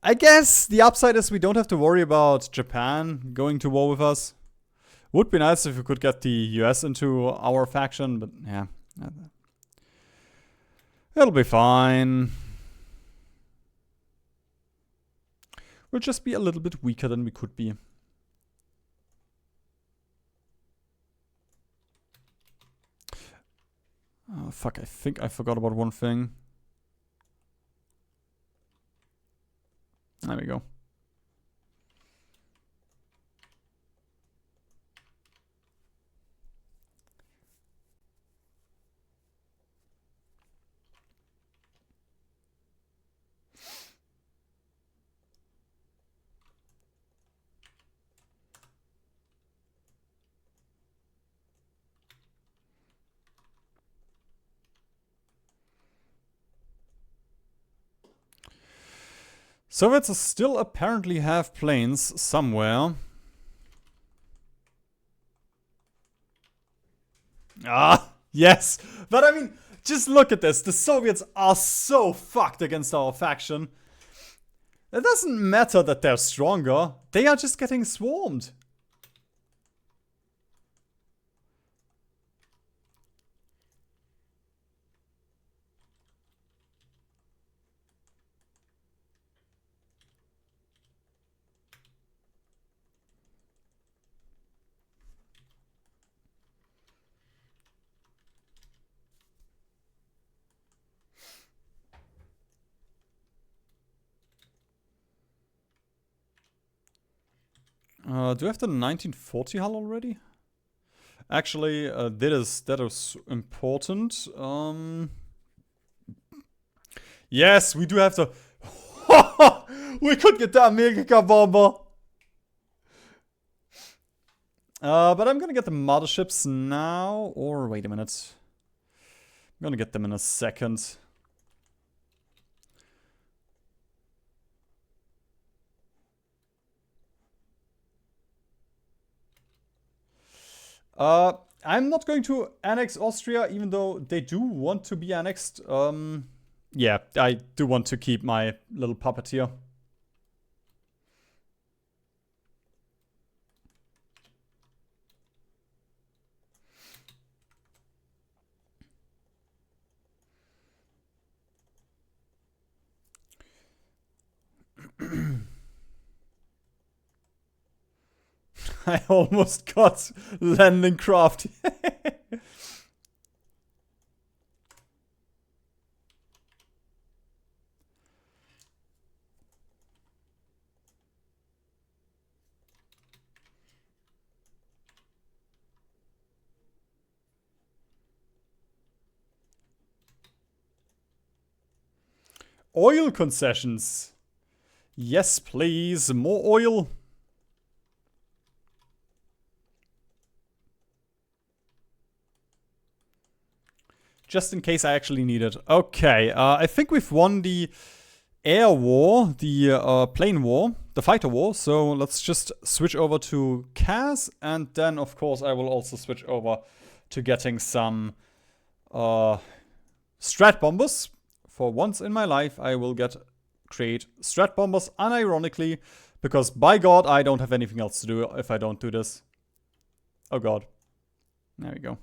I guess the upside is we don't have to worry about Japan going to war with us. Would be nice if we could get the US into our faction, but yeah. It'll be fine. We'll just be a little bit weaker than we could be. Oh, fuck, I think I forgot about one thing. There we go. Soviets still apparently have planes somewhere. Ah, yes. But I mean, just look at this. The Soviets are so fucked against our faction. It doesn't matter that they're stronger. They are just getting swarmed. Do we have the 1940 hull already? Actually, that is important. Yes, we do have to. We could get the America bomber. But I'm gonna get the motherships now. Or wait a minute. I'm gonna get them in a second. I'm not going to annex Austria, even though they do want to be annexed. Yeah, I do want to keep my little puppeteer. I almost got landing craft. Oil concessions. Yes, please. More oil. Just in case I actually need it. Okay, I think we've won the air war, the plane war, the fighter war. So let's just switch over to CAS. And then, of course, I will also switch over to getting some strat bombers. For once in my life, I will get create strat bombers, unironically, because by God, I don't have anything else to do if I don't do this. Oh God. There we go.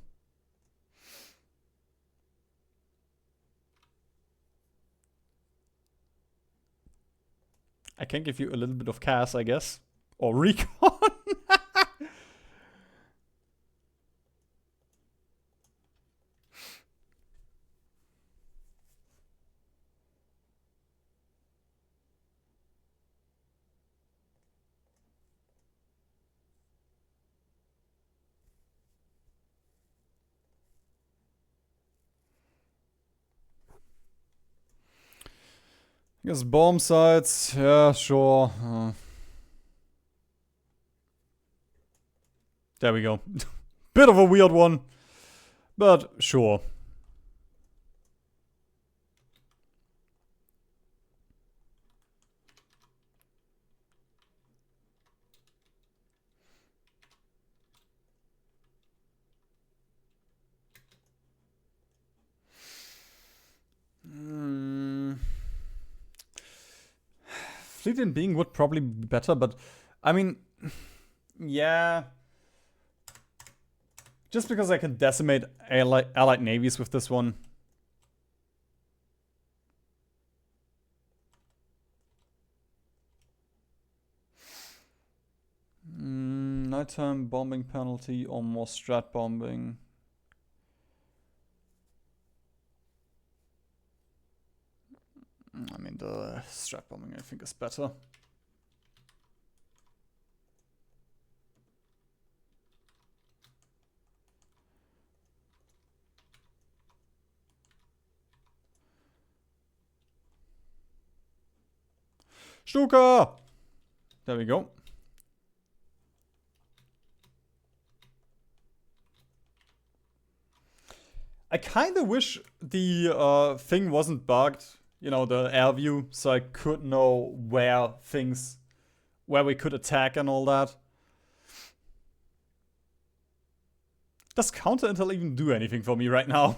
I can give you a little bit of CAS, I guess. Or recon. I guess bomb sites, yeah, sure. There we go. Bit of a weird one, but sure. Fleet in being would probably be better, but I mean, yeah. Just because I can decimate allied navies with this one. Nighttime bombing penalty or more strat bombing. I mean, the strat bombing I think is better. Stuka! There we go. I kind of wish the thing wasn't bugged, you know, the air view, so I could know where we could attack and all that. Does counter intel even do anything for me right now?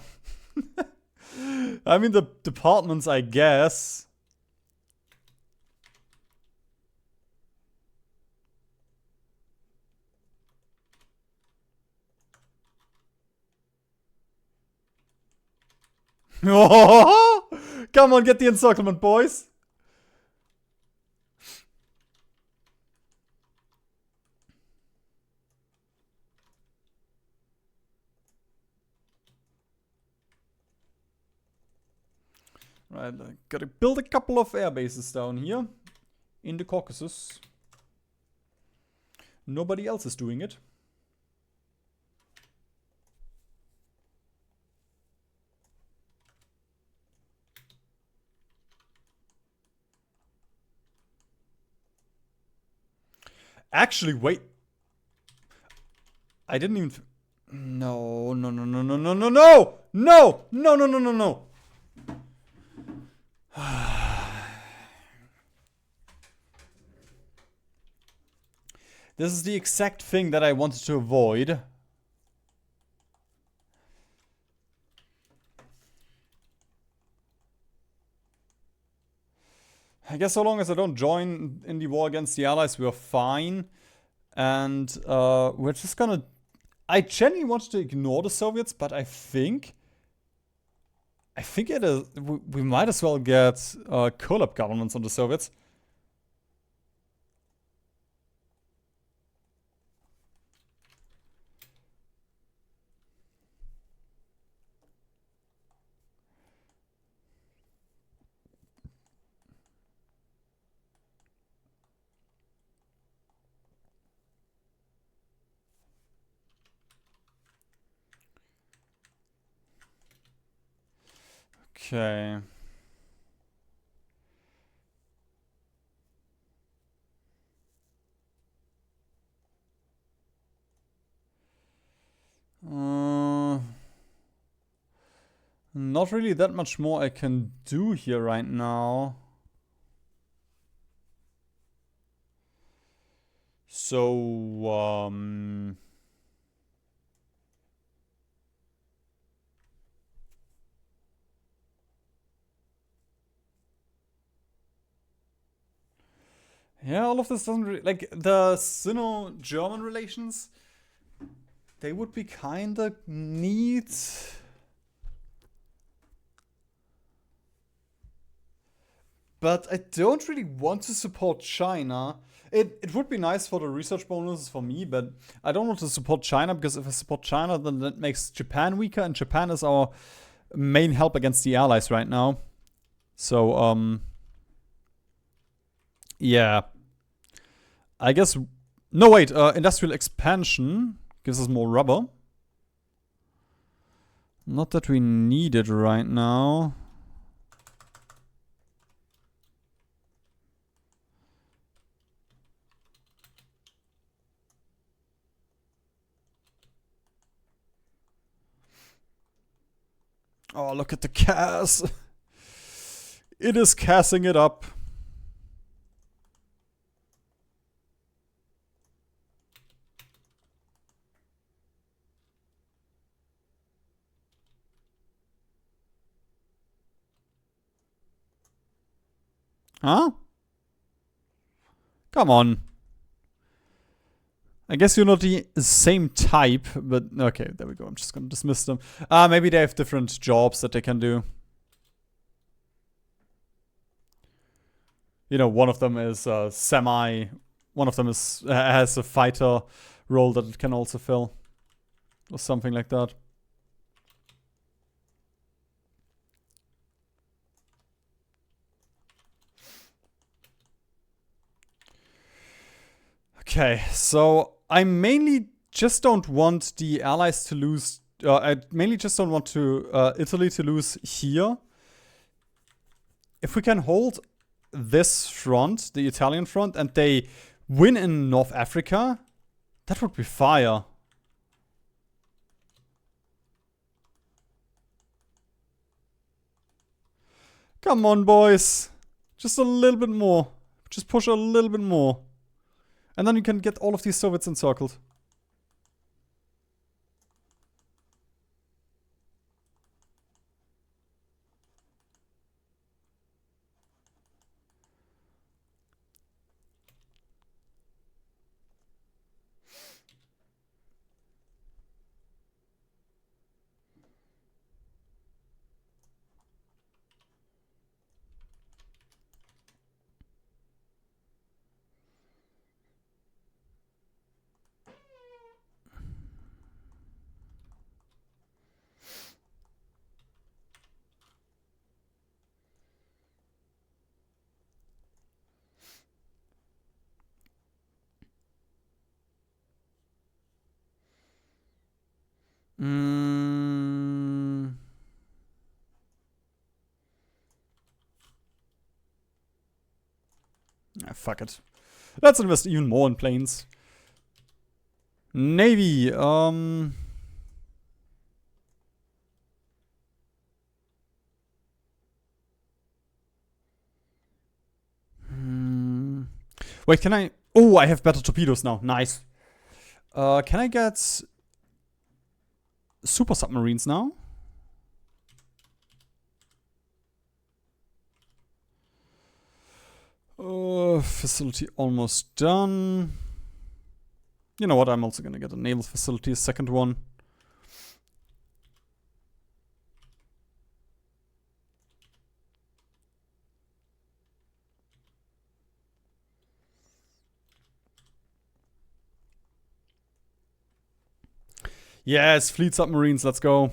I mean, the departments, I guess. Come on, get the encirclement, boys. Right, I gotta build a couple of air bases down here in the Caucasus. Nobody else is doing it. Actually, wait. I didn't even... No, no, no, no, no, no, no, no! No! No, no, no, no, no! This is the exact thing that I wanted to avoid. I guess so long as I don't join in the war against the Allies, we're fine. And we're just gonna... I genuinely wanted to ignore the Soviets, but I think it is... We might as well get collab governments on the Soviets. Okay. Not really that much more I can do here right now. So, Yeah, all of this doesn't really, like, the Sino-German relations, they would be kinda neat. But I don't really want to support China. It would be nice for the research bonuses for me, but I don't want to support China because if I support China, then that makes Japan weaker, and Japan is our main help against the allies right now. So, yeah. I guess. No, wait. Industrial expansion gives us more rubber. Not that we need it right now. Oh, look at the CAS. It is casing it up. Huh? Come on. I guess you're not the same type, but okay, there we go. I'm just gonna dismiss them. Maybe they have different jobs that they can do. You know, one of them is semi. One of them is has a fighter role that it can also fill, or something like that. Okay, so I mainly just don't want the allies to lose. I mainly just don't want to Italy to lose here. If we can hold this front, the Italian front, and they win in North Africa, that would be fire. Come on, boys. Just a little bit more. Just push a little bit more. And then you can get all of these Soviets encircled. Fuck it. Let's invest even more in planes. Navy, Wait, can I... Oh, I have better torpedoes now. Nice. Can I get super submarines now? Facility almost done. You know what? I'm also gonna get a naval facility, a second one. Yes, fleet submarines, let's go.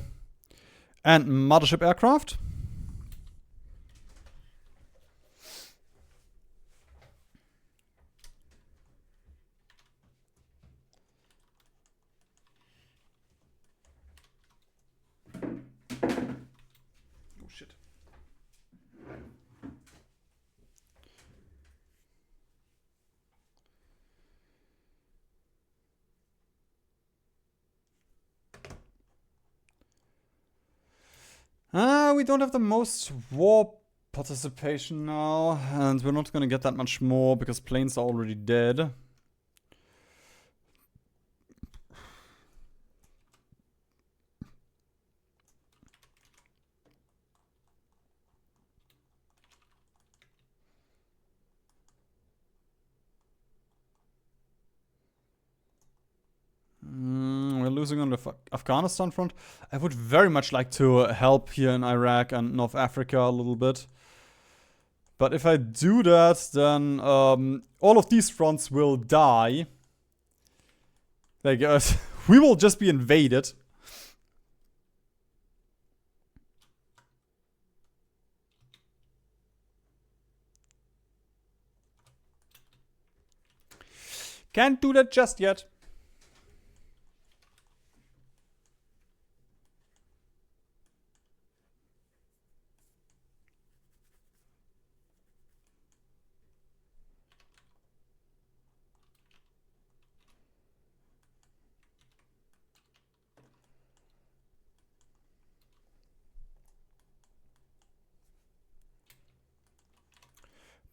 And mothership aircraft. Oh shit. We don't have the most war participation now, and we're not gonna get that much more because planes are already dead. losing on the Afghanistan front. I would very much like to help here in Iraq and North Africa a little bit. But if I do that, then all of these fronts will die. Like, we will just be invaded. Can't do that just yet.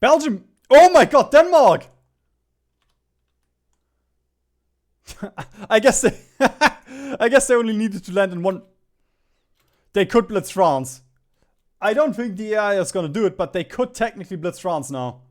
Belgium! Oh my god, Denmark! I guess they I guess they only needed to land in one. They could blitz France. I don't think the AI is gonna do it, but they could technically blitz France now.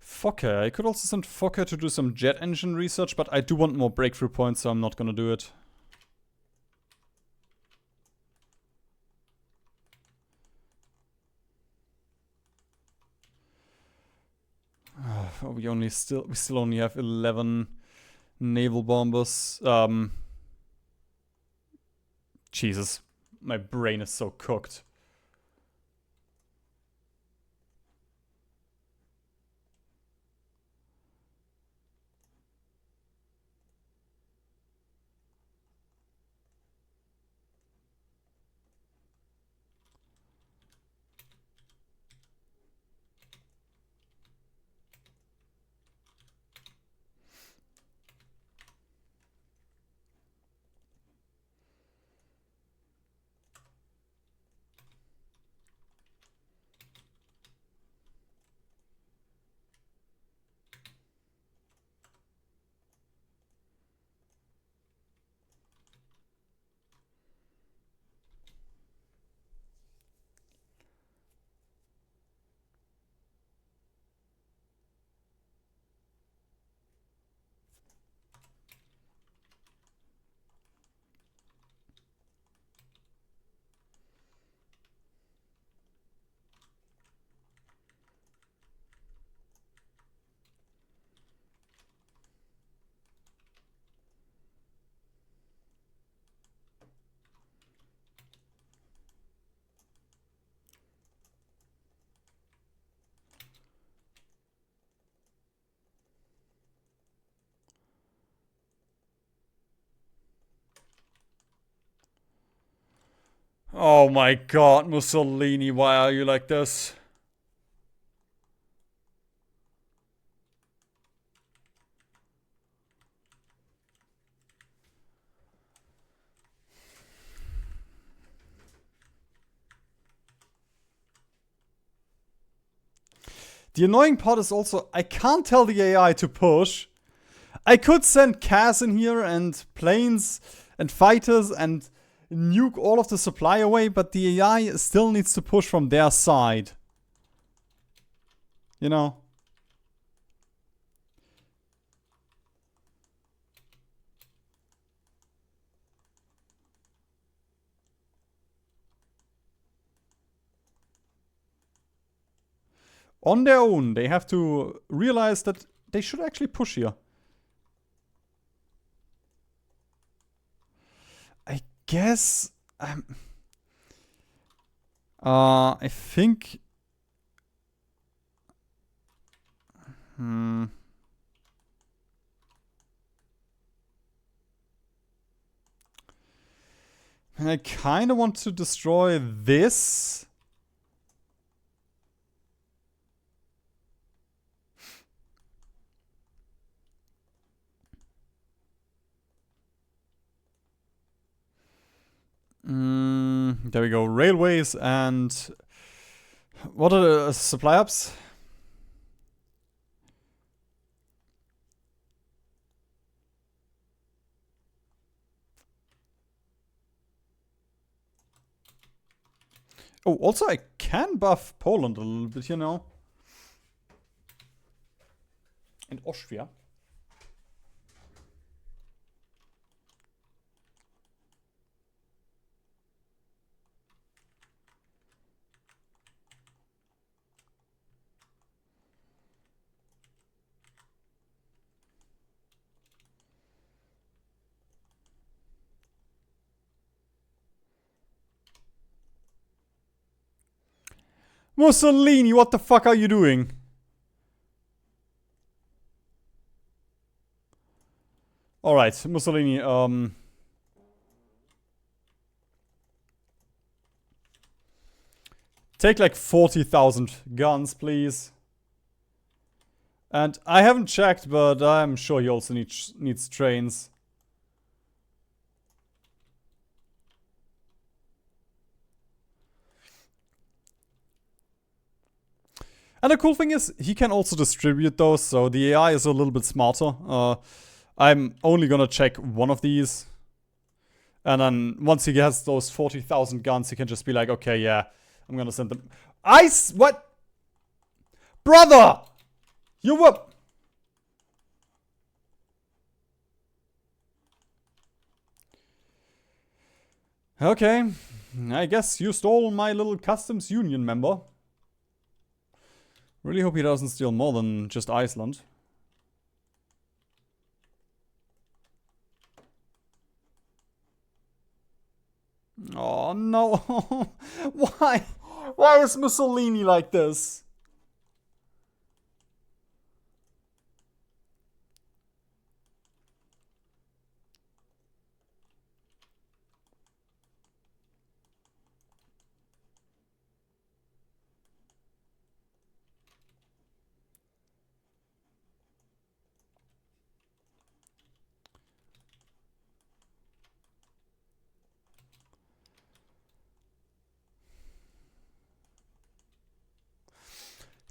Fokker. I could also send Fokker to do some jet engine research, but I do want more breakthrough points, so I'm not gonna do it. We still only have 11 naval bombers. Jesus, my brain is so cooked. Oh my god, Mussolini, why are you like this? The annoying part is also, I can't tell the AI to push. I could send CAS in here and planes and fighters and nuke all of the supply away, but the AI still needs to push from their side. You know? On their own, they have to realize that they should actually push here. I guess... I think... I kind of want to destroy this. There we go. Railways and... What are the supply hubs? Oh, also I can buff Poland a little bit, you know. And Austria. Mussolini, what the fuck are you doing? Alright, Mussolini, take like 40,000 guns, please. And I haven't checked, but I'm sure he also needs trains. And the cool thing is, he can also distribute those, so the AI is a little bit smarter. I'm only gonna check one of these. And then once he has those 40,000 guns, he can just be like, okay, yeah, I'm gonna send them. What? Brother! You were... Okay, I guess you stole my little customs union member. Really hope he doesn't steal more than just Iceland. Oh no. Why? Why is Mussolini like this?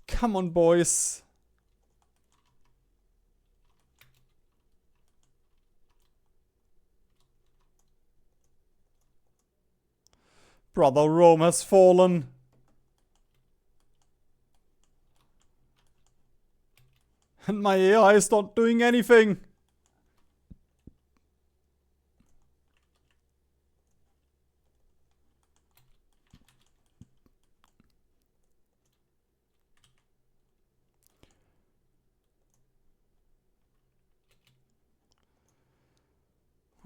Come on, boys. Brother, Rome has fallen. And my AI is not doing anything.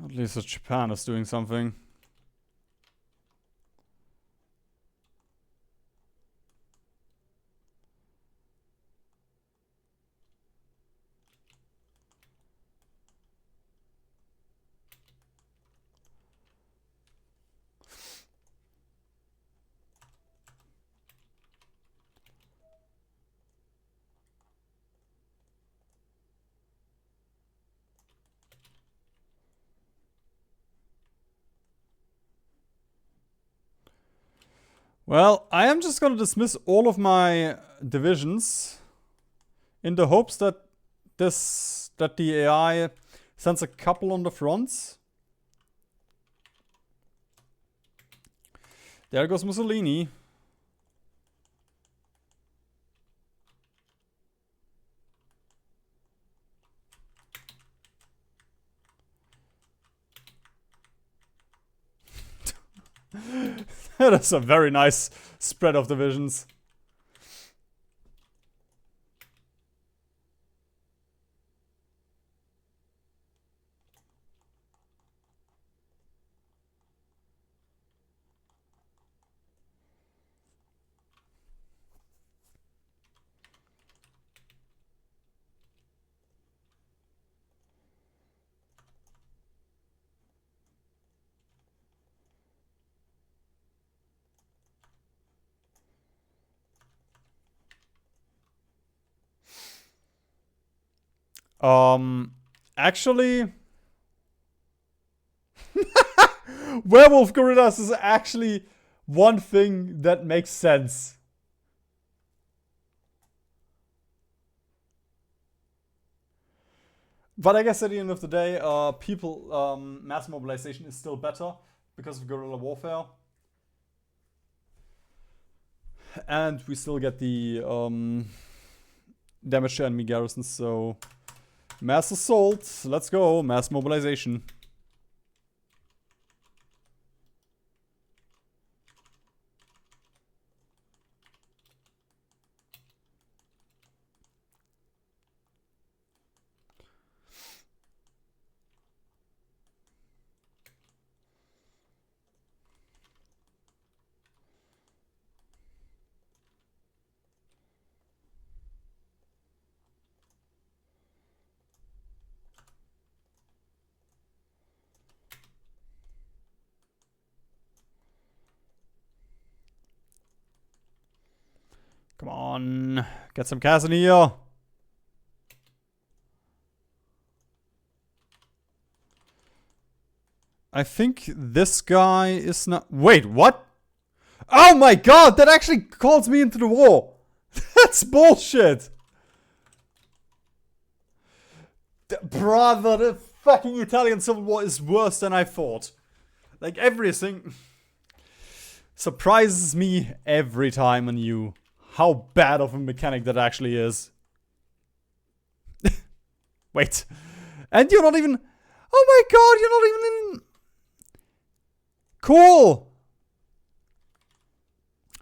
At least Japan is doing something. Well, I am just gonna dismiss all of my divisions in the hopes that the AI sends a couple on the fronts. There goes Mussolini. That is a very nice spread of divisions. Actually, werewolf gorillas is actually one thing that makes sense. But I guess at the end of the day, mass mobilization is still better because of guerrilla warfare. And we still get the damage to enemy garrisons, so mass assault, let's go, mass mobilization. Come on, get some gas in here. I think this guy is not... Wait, what? Oh my god, that actually calls me into the war. That's bullshit. Brother, the fucking Italian Civil War is worse than I thought. Like, everything surprises me every time anew. How bad of a mechanic that actually is. Wait. And you're not even... Oh my god, you're not even in... Cool!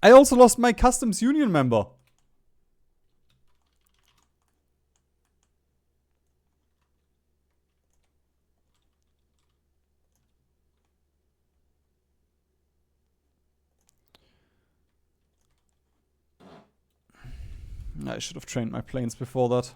I also lost my customs union member. I should have trained my planes before that.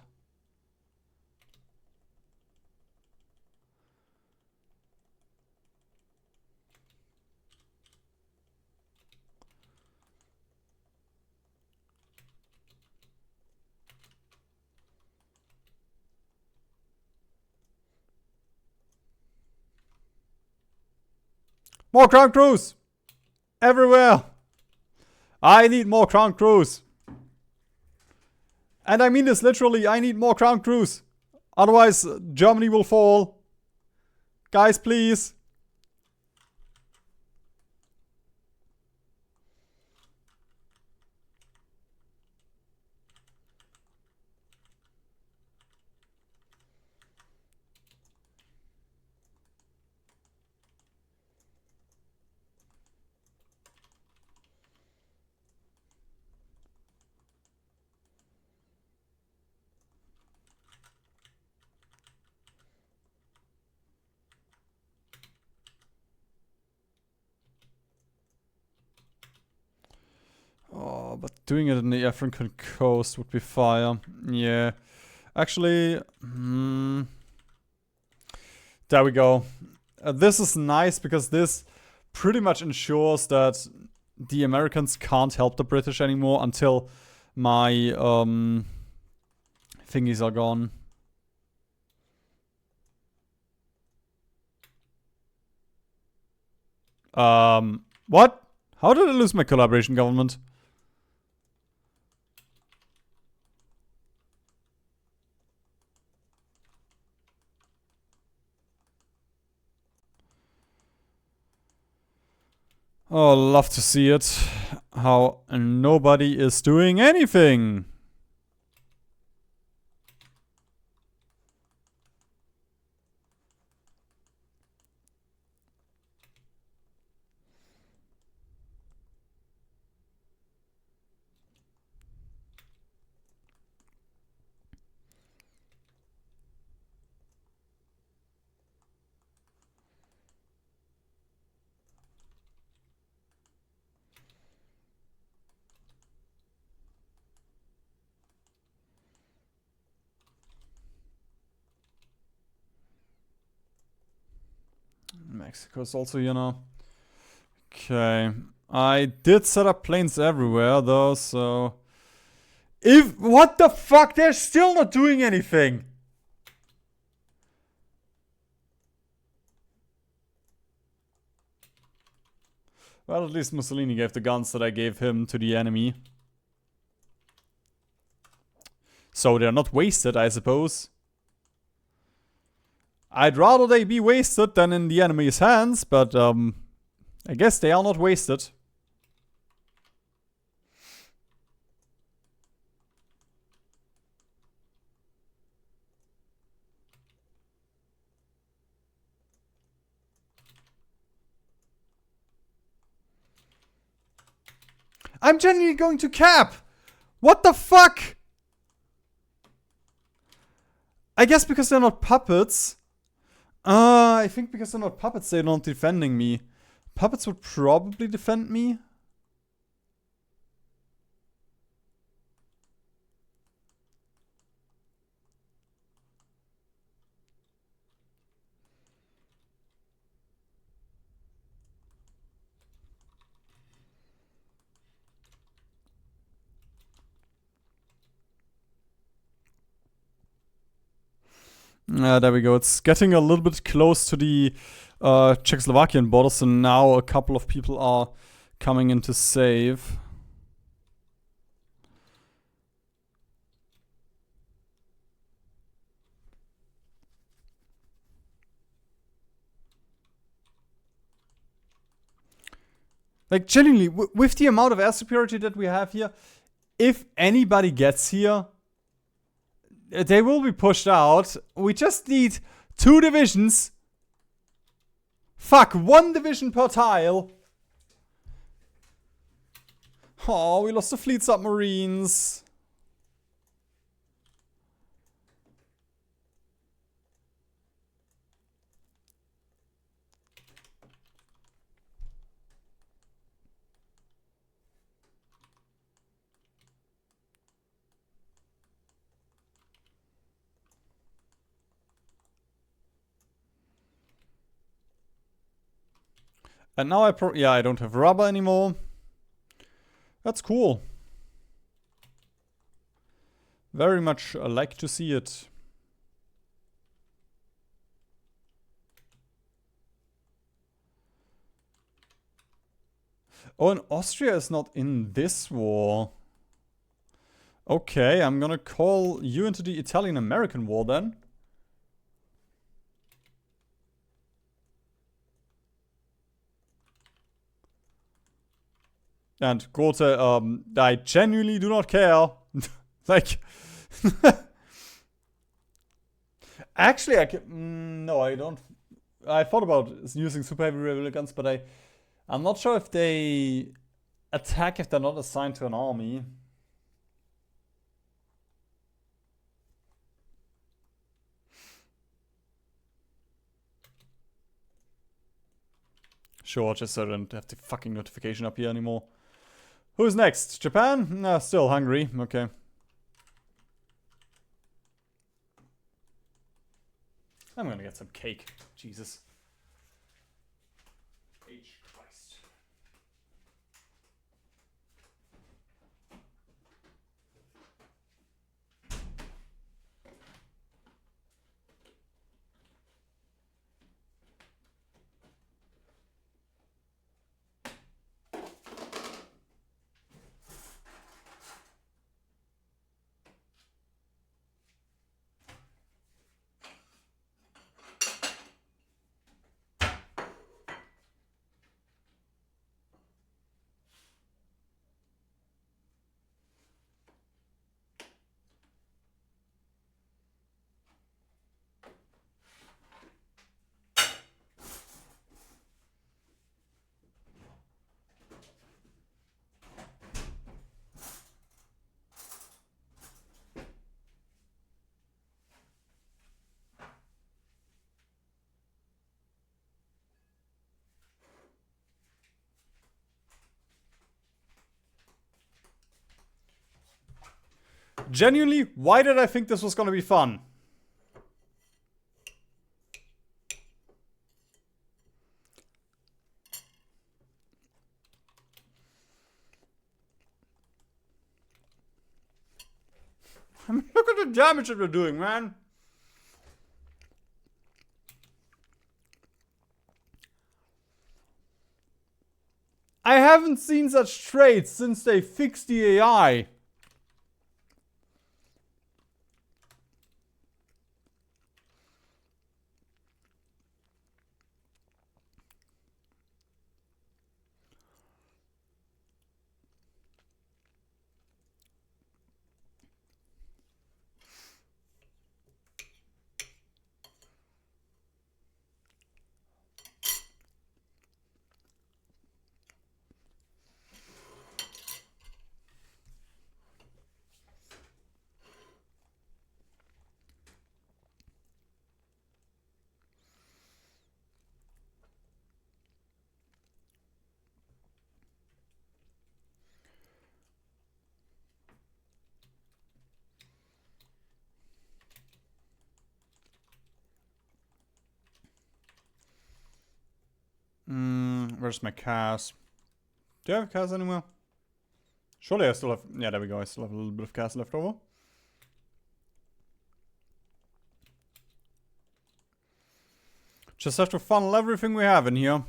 More ground crews! Everywhere! I need more ground crews! And I mean this literally, I need more ground crews. Otherwise, Germany will fall. Guys, please. Oh, but doing it in the African coast would be fire. Yeah. Actually, there we go. This is nice because this pretty much ensures that the Americans can't help the British anymore until my thingies are gone. What? How did I lose my collaboration government? Oh, love to see it. How nobody is doing anything. Mexico's also, you know. Okay. I did set up planes everywhere though, so... What the fuck? They're still not doing anything! Well, at least Mussolini gave the guns that I gave him to the enemy. So they're not wasted, I suppose. I'd rather they be wasted than in the enemy's hands, but I guess they are not wasted. I'm genuinely going to cap! What the fuck? I guess because they're not puppets. I think because they're not puppets, they're not defending me. Puppets would probably defend me. There we go. It's getting a little bit close to the Czechoslovakian border, so now a couple of people are coming in to save. Like, genuinely, with the amount of air superiority that we have here, if anybody gets here, they will be pushed out. We just need 2 divisions. Fuck, 1 division per tile. Oh, we lost the fleet submarines. And now I don't have rubber anymore. That's cool. Very much like to see it. Oh, and Austria is not in this war. Okay, I'm gonna call you into the Italian-American war then. And Gothe, I genuinely do not care. Like, actually, I can. No, I don't. I thought about using super heavy rebel guns, but I'm not sure if they attack if they're not assigned to an army. Sure, just so I don't have the fucking notification up here anymore. Who's next? Japan? No, still Hungary. Okay. I'm gonna get some cake. Jesus. H. Christ. Genuinely, why did I think this was gonna be fun? I mean, look at the damage that we're doing, man. I haven't seen such traits since they fixed the AI. Where's my cars? Do I have cars anymore? Surely I still have... Yeah, there we go. I still have a little bit of cars left over. Just have to funnel everything we have in here.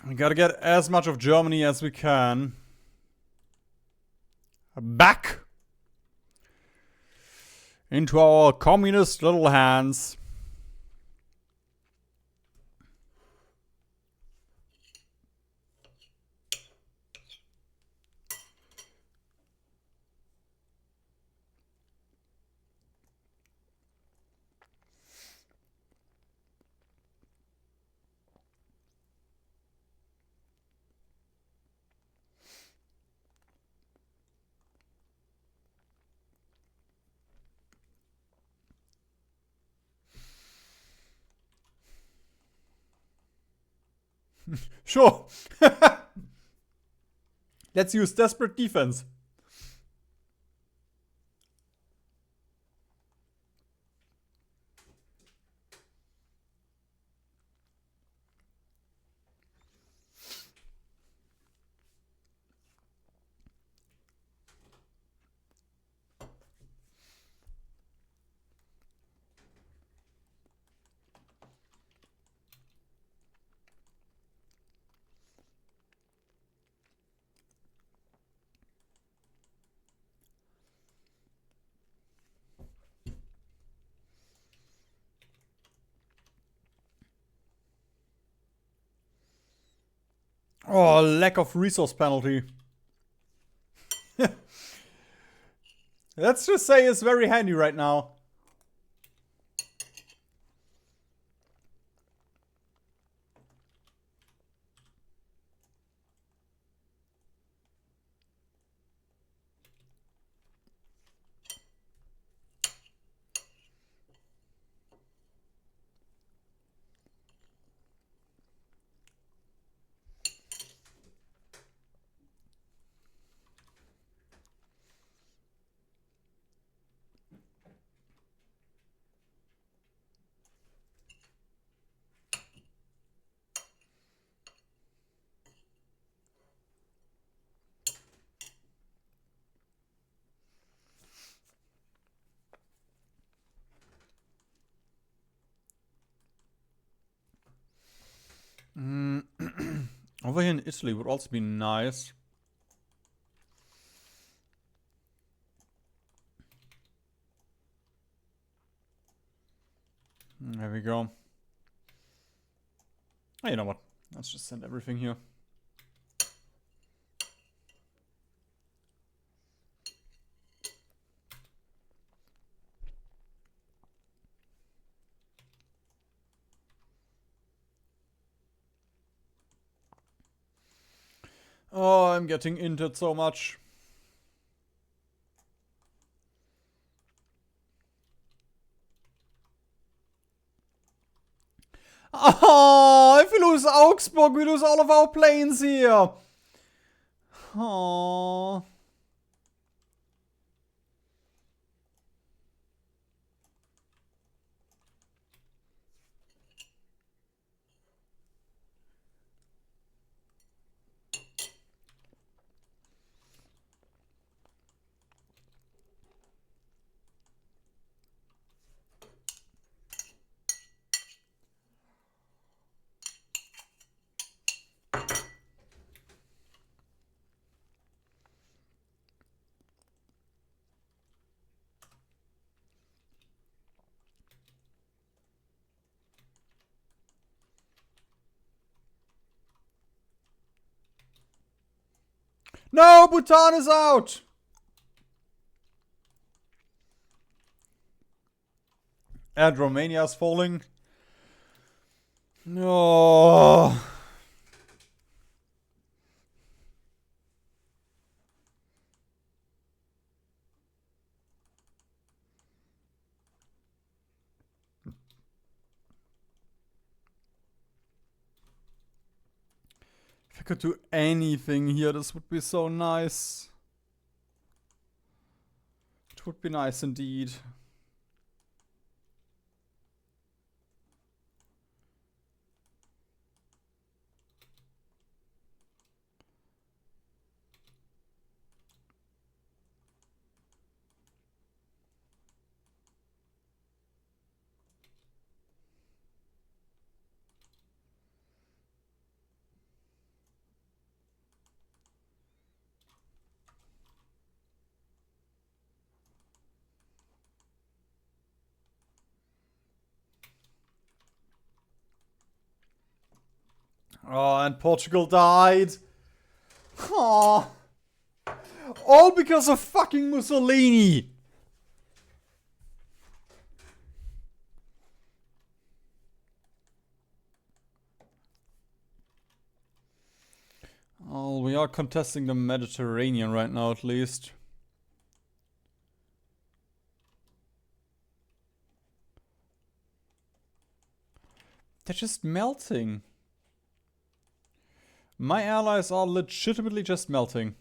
We gotta get as much of Germany as we can back into our communist little hands. Sure. Let's use desperate defense. Oh, lack of resource penalty. Let's just say it's very handy right now. Over here in Italy would also be nice. There we go. Oh, you know what? Let's just send everything here. Oh, I'm getting injured so much. Oh, if we lose Augsburg, we lose all of our planes here. Oh. No, Bhutan is out. And Romania is falling. No. If I could do anything here, this would be so nice. It would be nice indeed. Oh, and Portugal died. Oh. All because of fucking Mussolini. Oh, we are contesting the Mediterranean right now, at least. They're just melting. My allies are legitimately just melting.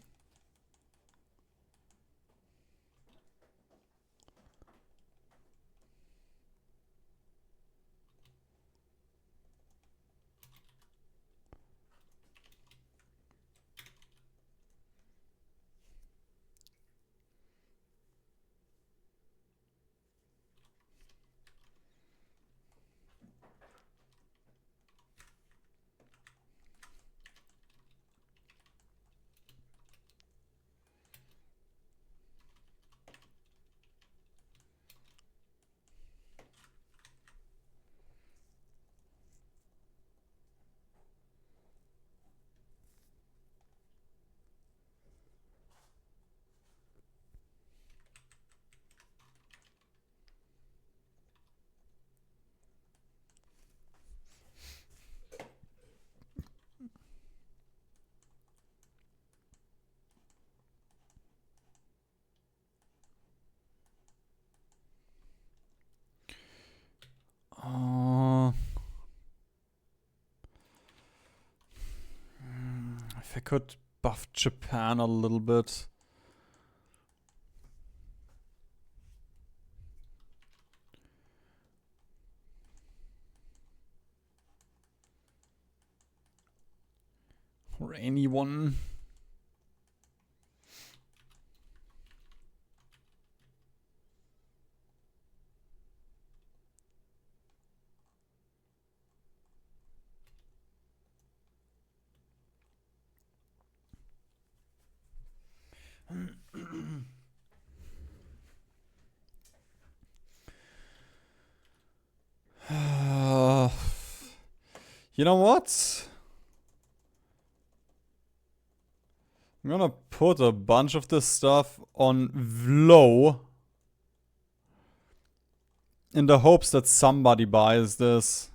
If I could buff Japan a little bit. Or anyone. You know what? I'm gonna put a bunch of this stuff on low in the hopes that somebody buys this.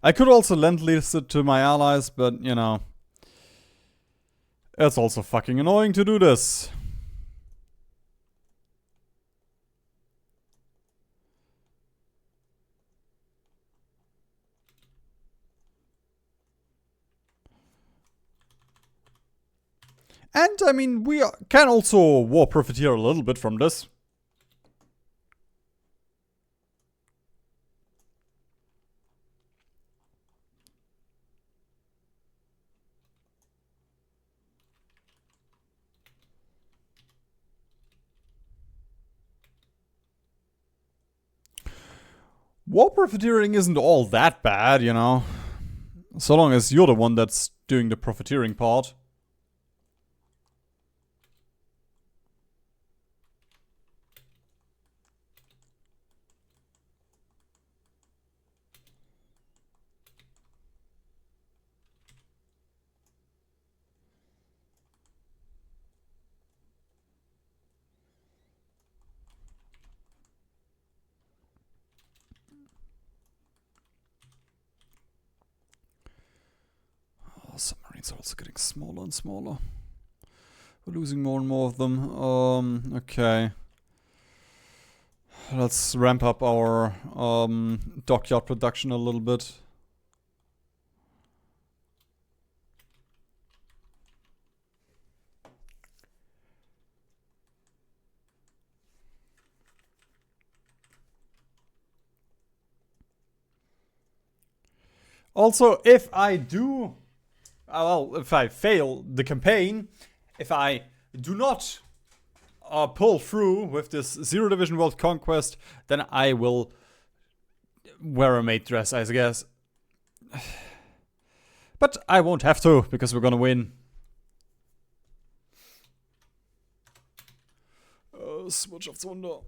I could also lend lease it to my allies, but you know, it's also fucking annoying to do this. And I mean, we can also war profiteer a little bit from this. War profiteering isn't all that bad, you know. So long as you're the one that's doing the profiteering part. Oh, submarines are also getting smaller and smaller. We're losing more and more of them. Okay. Let's ramp up our dockyard production a little bit. Also, if I do, well, if I fail the campaign, if I do not pull through with this Zero Division World Conquest, then I will wear a maid dress, I guess. But I won't have to, because we're gonna win. Wirtschaftswunder.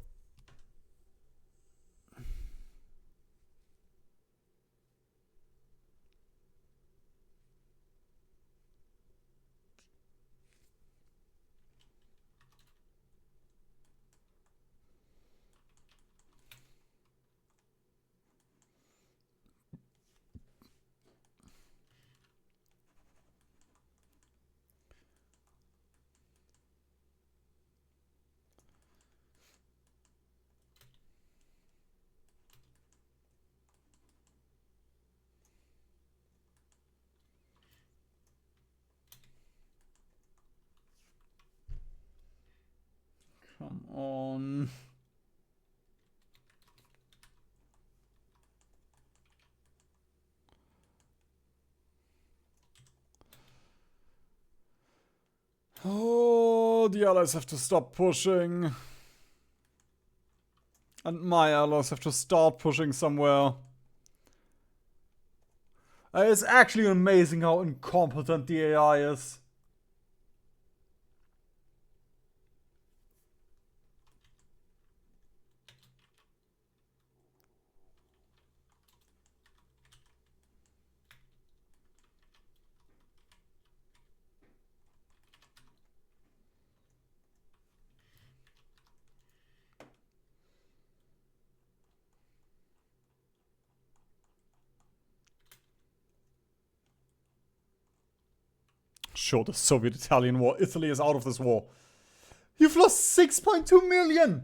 Come on. Oh, the allies have to stop pushing. And my allies have to start pushing somewhere. It's actually amazing how incompetent the AI is. Sure, the Soviet-Italian war. Italy is out of this war. You've lost 6.2 million!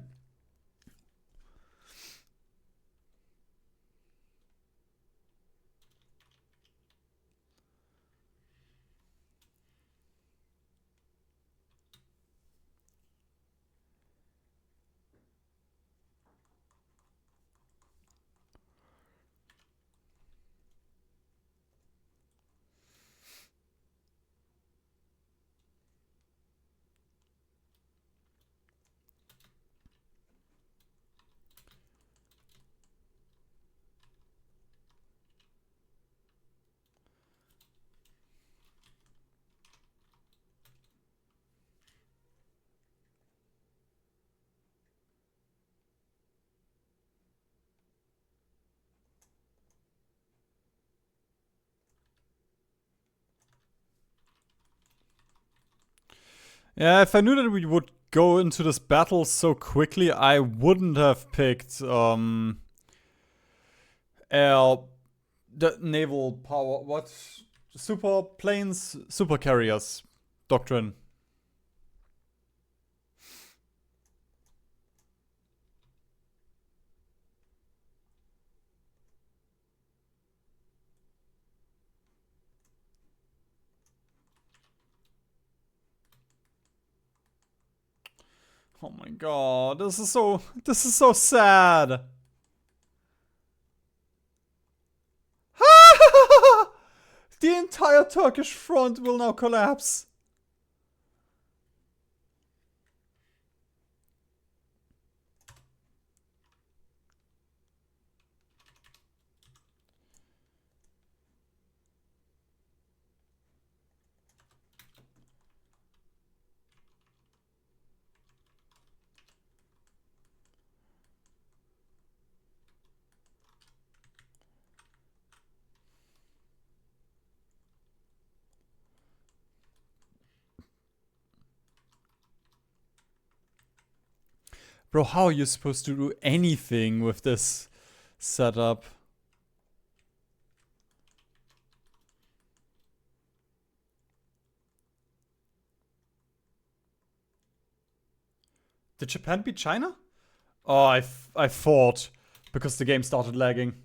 Yeah, if I knew that we would go into this battle so quickly, I wouldn't have picked air, the naval power, what? Super planes, super carriers doctrine. Oh my god, this is so sad. The entire Turkish front will now collapse. Bro, how are you supposed to do anything with this setup? Did Japan beat China? Oh, I fought because the game started lagging.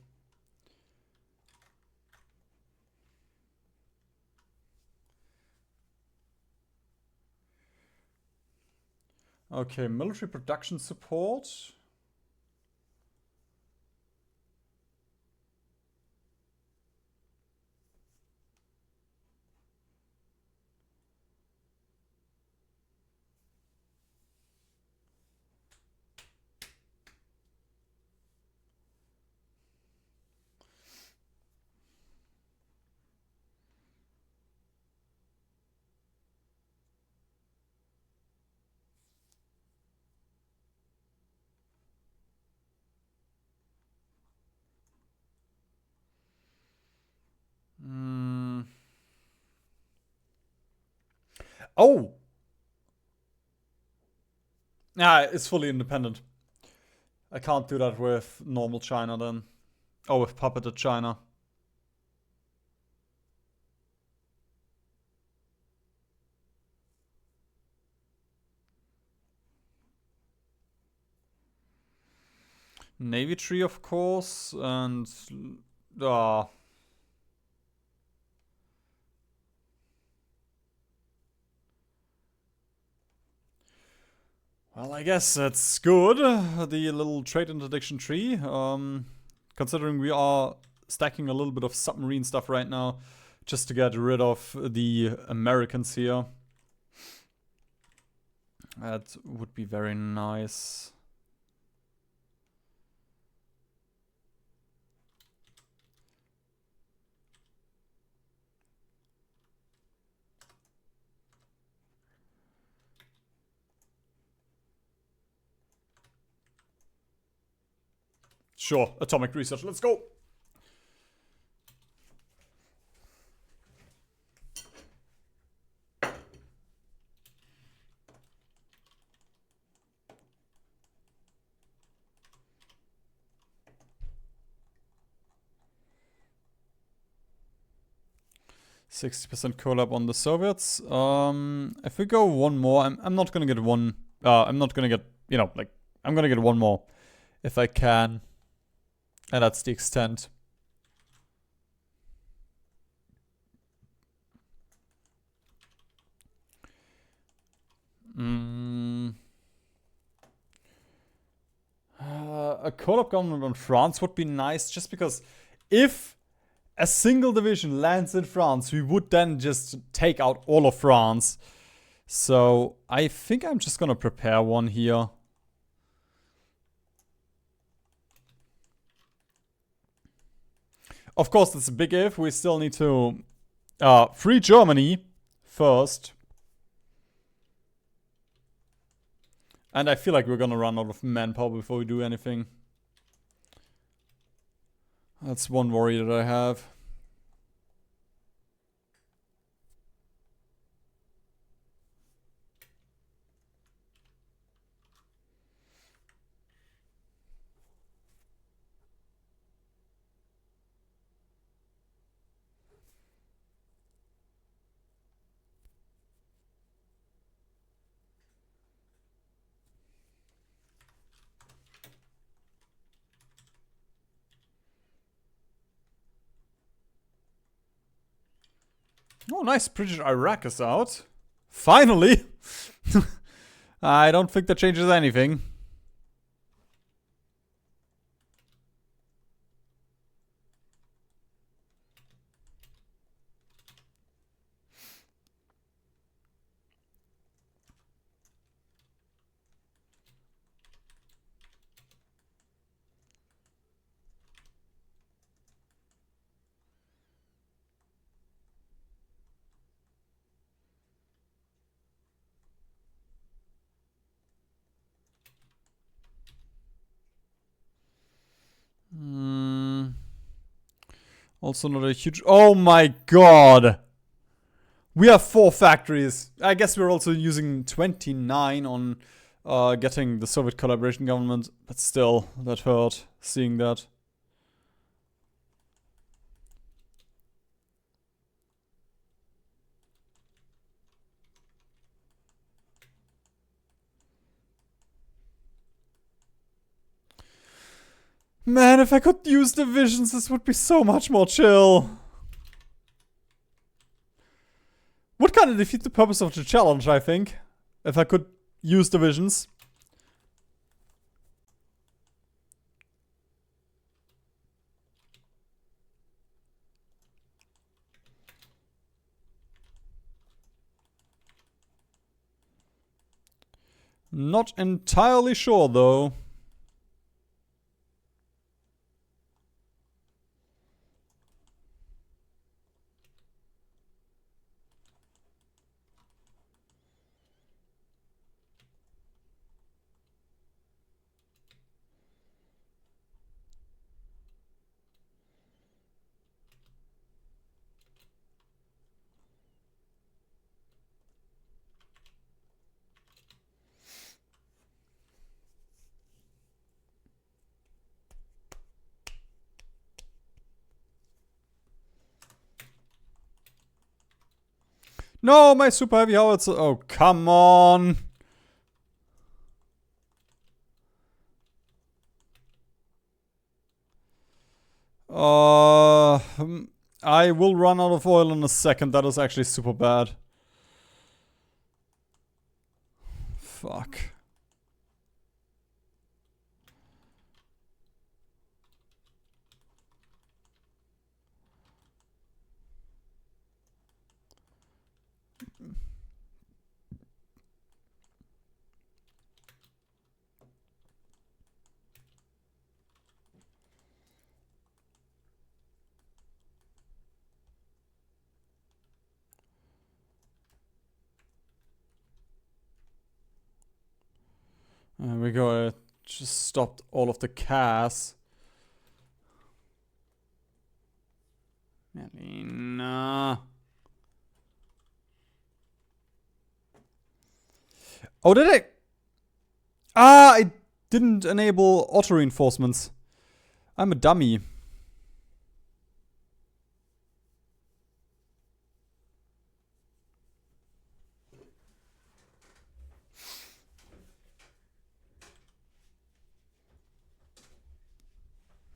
Okay, military production support. Oh! Yeah, it's fully independent. I can't do that with normal China then. Oh, with puppeted China. Navy tree, of course, and Well, I guess that's good. The little trade interdiction tree. Considering we are stacking a little bit of submarine stuff right now, just to get rid of the Americans here. That would be very nice. Sure, atomic research, let's go! %60% collab on the Soviets. If we go one more, I'm not gonna get one. I'm not gonna get, you know, like, I'm gonna get one more if I can. And that's the extent. A collab government on France would be nice, just because if a single division lands in France, we would then just take out all of France. So I think I'm just gonna prepare one here. Of course, that's a big if. We still need to free Germany first. And I feel like we're gonna run out of manpower before we do anything. That's one worry that I have. Oh, nice. British Iraq is out. Finally! I don't think that changes anything. Also not a huge... Oh my god! We have 4 factories. I guess we're also using 29 on getting the Soviet collaboration government. But still, that hurt, seeing that. Man, if I could use divisions, this would be so much more chill. Would kind of defeat the purpose of the challenge, I think. If I could use divisions. Not entirely sure, though. No, my super heavy howitzer. Oh, come on. I will run out of oil in a second. That is actually super bad. Fuck. There we go. I just stopped all of the casts. Melina. Oh, did I? Ah, I didn't enable auto reinforcements. I'm a dummy.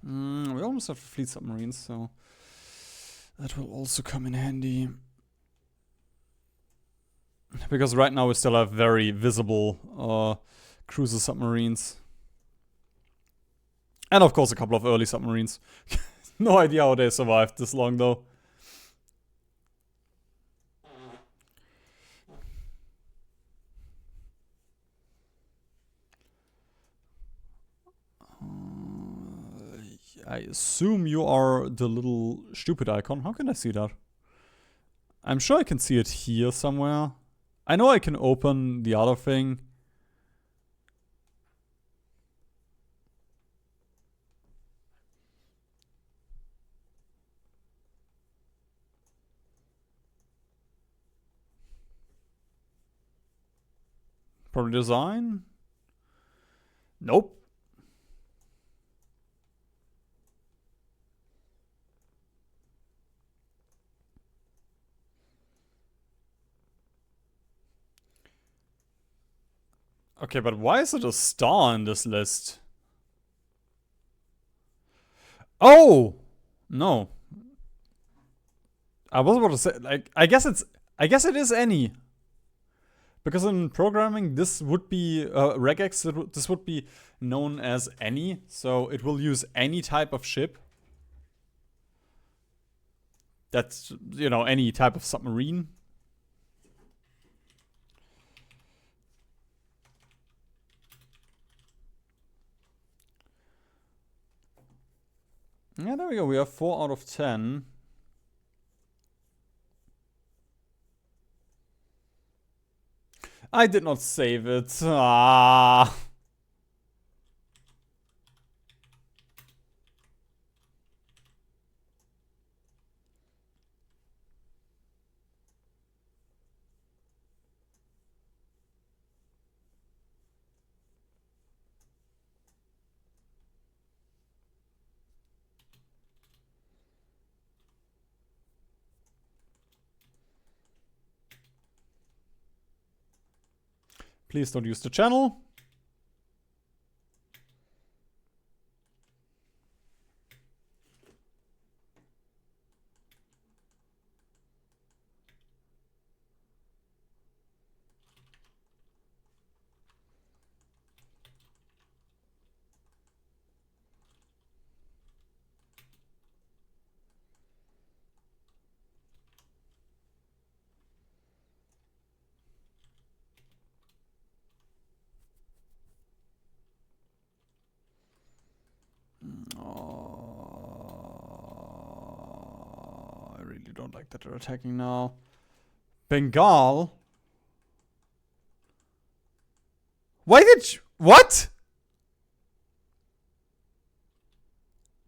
We almost have fleet submarines, so that will also come in handy. Because right now we still have very visible cruiser submarines. And of course a couple of early submarines. No idea how they survived this long though. I assume you are the little stupid icon. How can I see that? I'm sure I can see it here somewhere. I know I can open the other thing. Probably design? Nope. Okay, but why is it a star in this list? Oh! No. I was about to say, like, I guess it is any. Because in programming, this would be, regex, this would be known as any. So it will use any type of ship. That's, you know, any type of submarine. Yeah, there we go. We have 4 out of 10. I did not save it. Ah. Please don't use the channel. Oh, I really don't like that they're attacking now. Bengal? Why did you... What?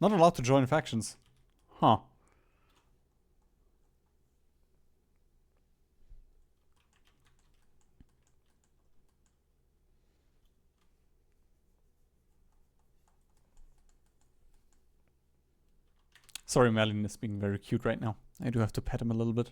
Not allowed to join factions. Huh. Sorry, Merlin is being very cute right now. I do have to pet him a little bit.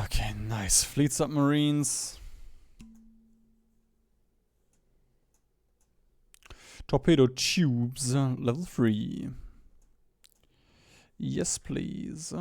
Okay, nice. Fleet submarines. Torpedo tubes, level 3. Yes, please.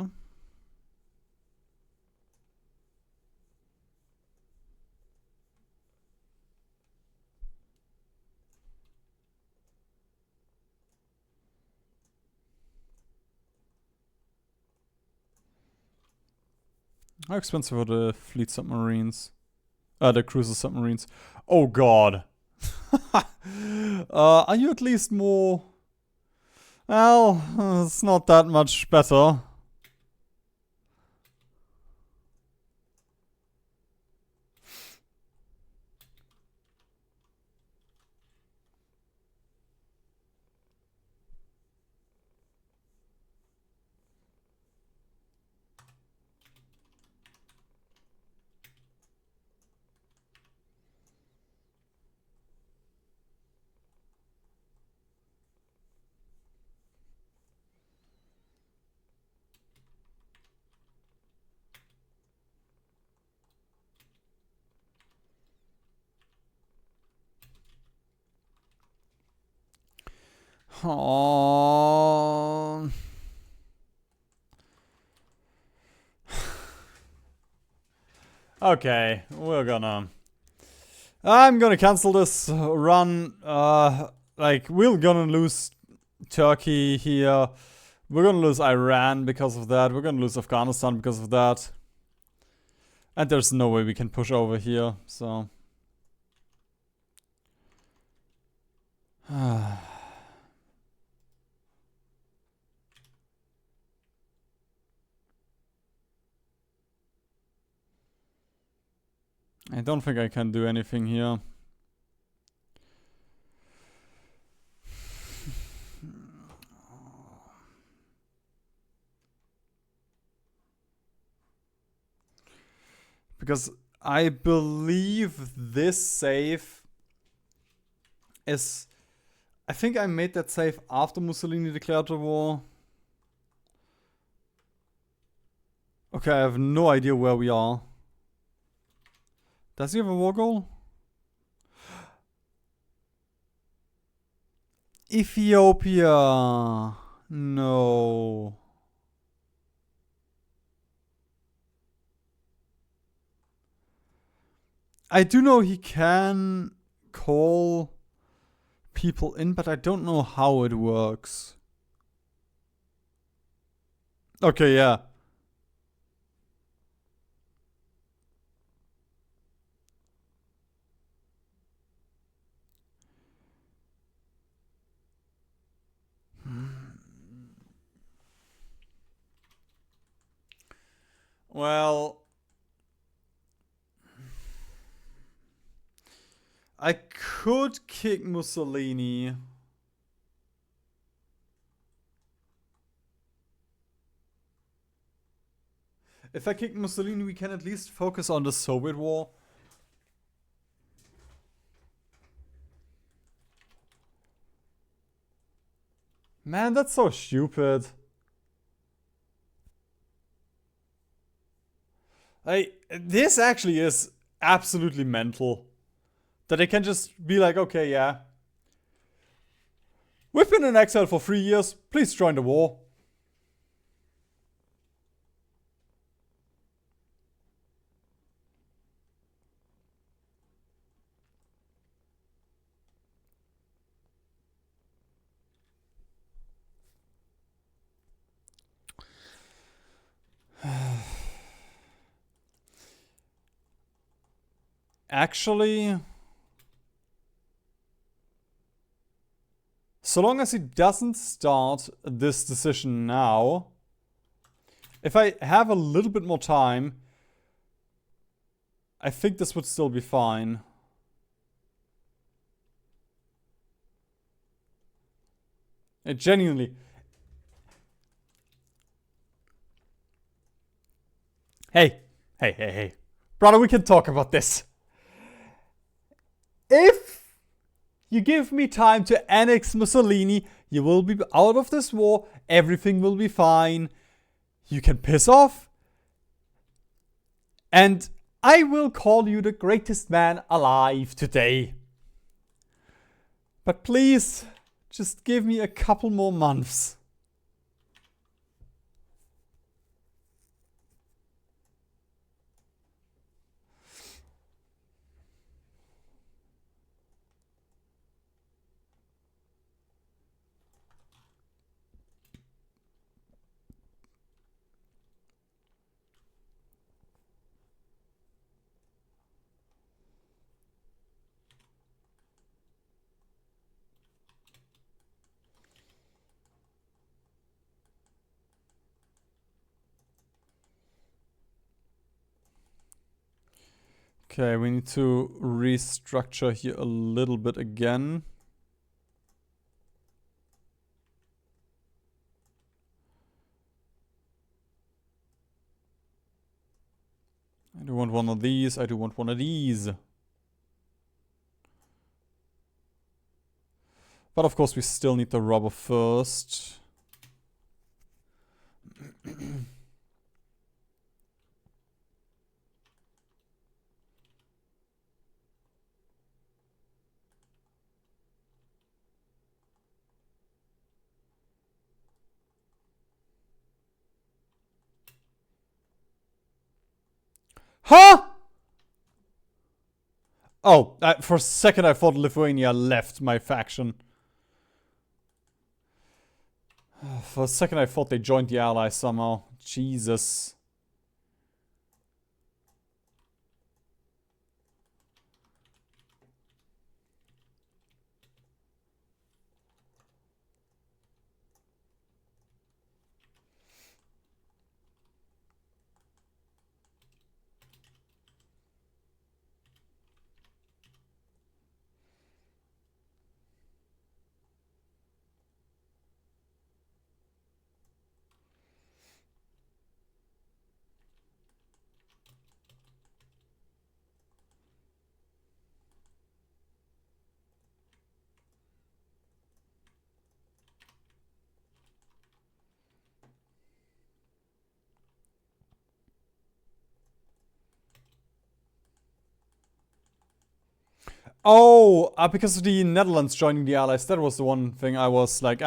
How expensive are the fleet submarines? The cruiser submarines. Oh god. Are you at least more... Well, it's not that much better. Oh. Okay, I'm gonna cancel this run. Like, we're gonna lose Turkey here. We're gonna lose Iran because of that. We're gonna lose Afghanistan because of that. And there's no way we can push over here, so. I don't think I can do anything here. Because I believe this save is... I think I made that save after Mussolini declared the war. Okay, I have no idea where we are. Does he have a war goal? Ethiopia. No. I do know he can call people in, but I don't know how it works. Okay, yeah. Well, I could kick Mussolini. If I kick Mussolini, we can at least focus on the Soviet war. Man, that's so stupid. This actually is absolutely mental. That they can just be like, okay, yeah. We've been in exile for 3 years. Please join the war. Actually, so long as he doesn't start this decision now, if I have a little bit more time, I think this would still be fine. It genuinely... Hey. Brother, we can talk about this. If you give me time to annex Mussolini, you will be out of this war. Everything will be fine. You can piss off. And I will call you the greatest man alive today. But please, just give me a couple more months. Okay, we need to restructure here a little bit again. I do want one of these, I do want one of these. But of course we still need the rubber first. Huh? Oh, for a second I thought Lithuania left my faction. For a second I thought they joined the Allies somehow. Jesus. Oh, because of the Netherlands joining the Allies. That was the one thing I was like,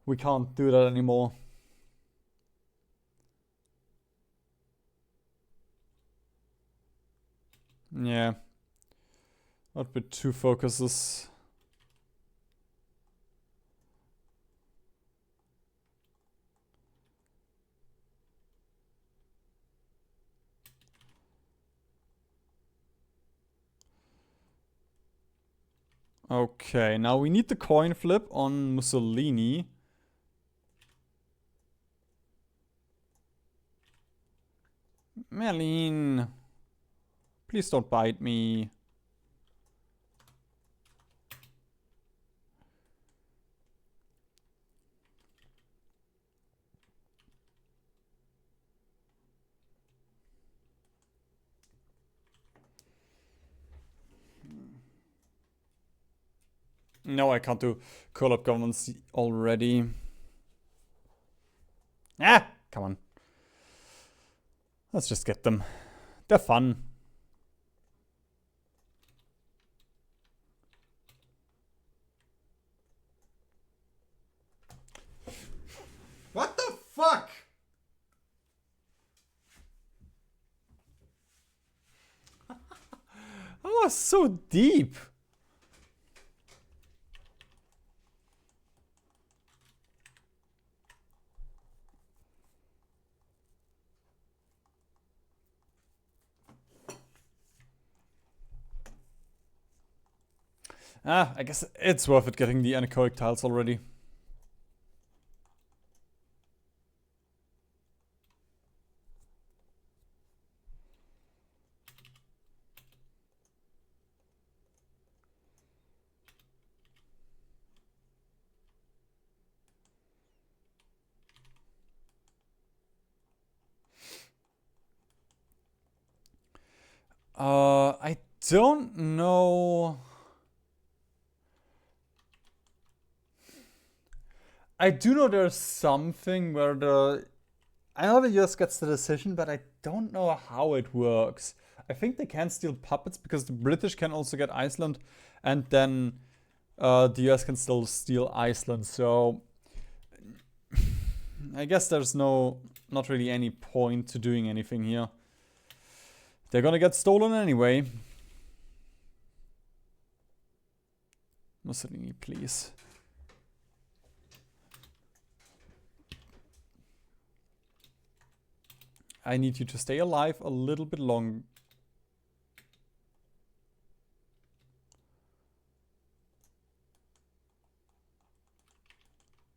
we can't do that anymore. Yeah. Not with two focuses. Okay, now we need the coin flip on Mussolini. Merlin, please don't bite me. No, I can't do call-up governments already. Ah, come on. Let's just get them. They're fun. What the fuck? That was so deep. I guess it's worth it getting the anechoic tiles already. I don't know. I do know there's something where the I know the US gets the decision, but I don't know how it works. I think they can steal puppets because the British can also get Iceland, and then the US can still steal Iceland. So I guess there's not really any point to doing anything here. They're gonna get stolen anyway. Mussolini, please. I need you to stay alive a little bit long.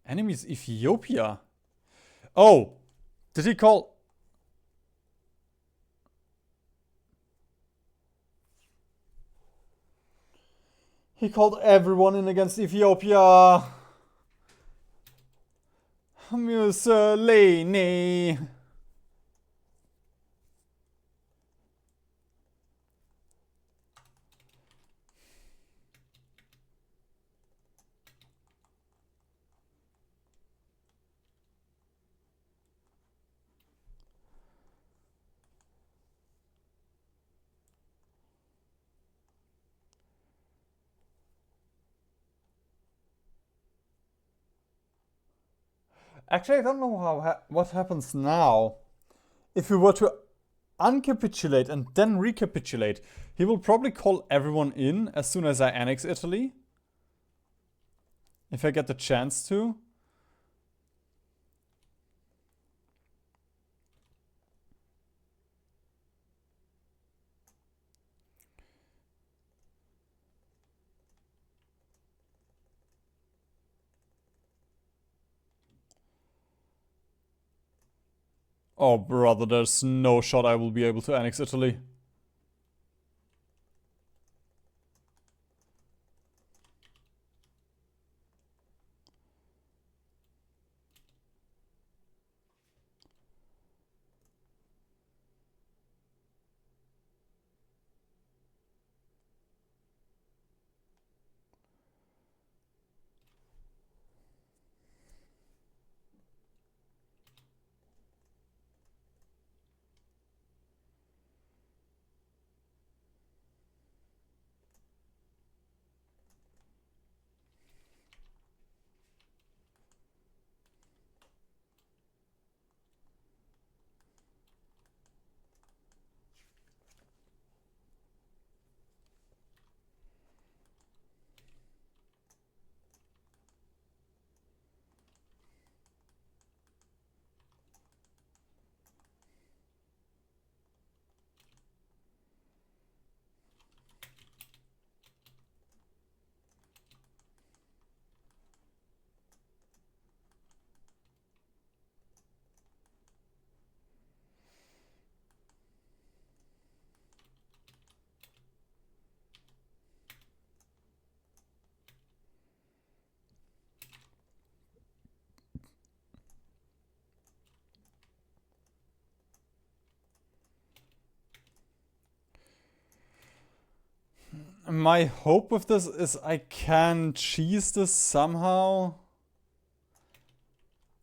Enemies Ethiopia. Oh, did he call? He called everyone in against Ethiopia. Mussolini. Actually, I don't know what happens now. If we were to uncapitulate and then recapitulate, he will probably call everyone in as soon as I annex Italy. If I get the chance to. Oh, brother, there's no shot I will be able to annex Italy. My hope with this is I can cheese this somehow.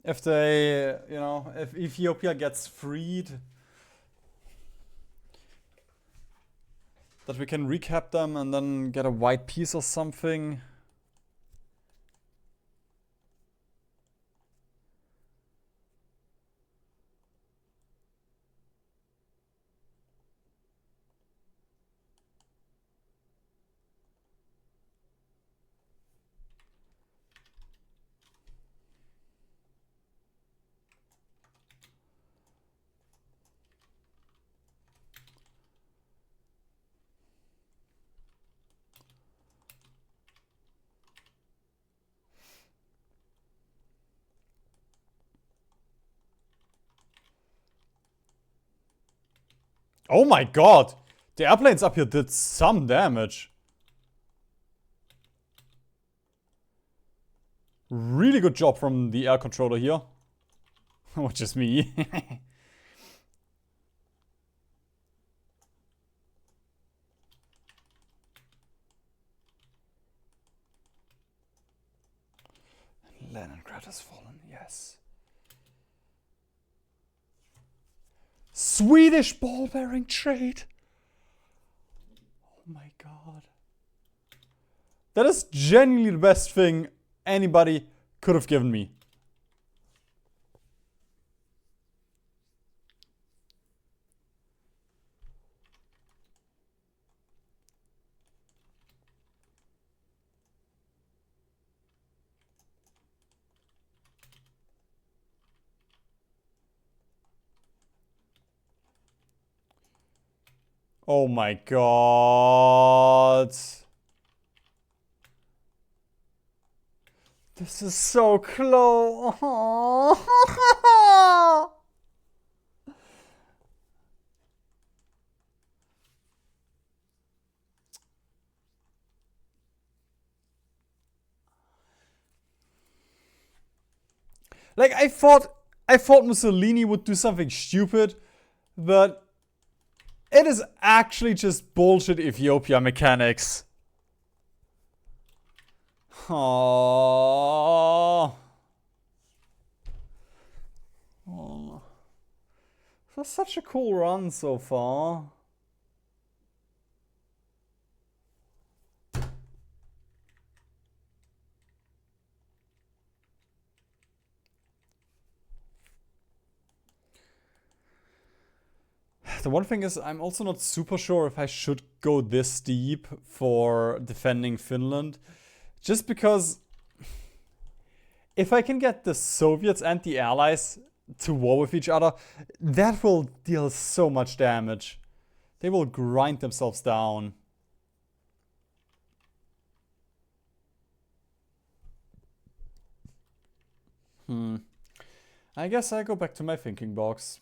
If they, if Ethiopia gets freed, that we can recap them and then get a white piece or something. Oh my god! The airplanes up here did some damage. Really good job from the air controller here. Which is me. Leningrad has fallen, yes. Swedish ball bearing trade. Oh my god. That is genuinely the best thing anybody could have given me. Oh my god. This is so close. Like, I thought Mussolini would do something stupid, but it is actually just bullshit Ethiopia mechanics. Oh. Oh. That's such a cool run so far. The one thing is, I'm also not super sure if I should go this deep for defending Finland. Just because if I can get the Soviets and the Allies to war with each other, that will deal so much damage. They will grind themselves down. I guess I go back to my thinking box.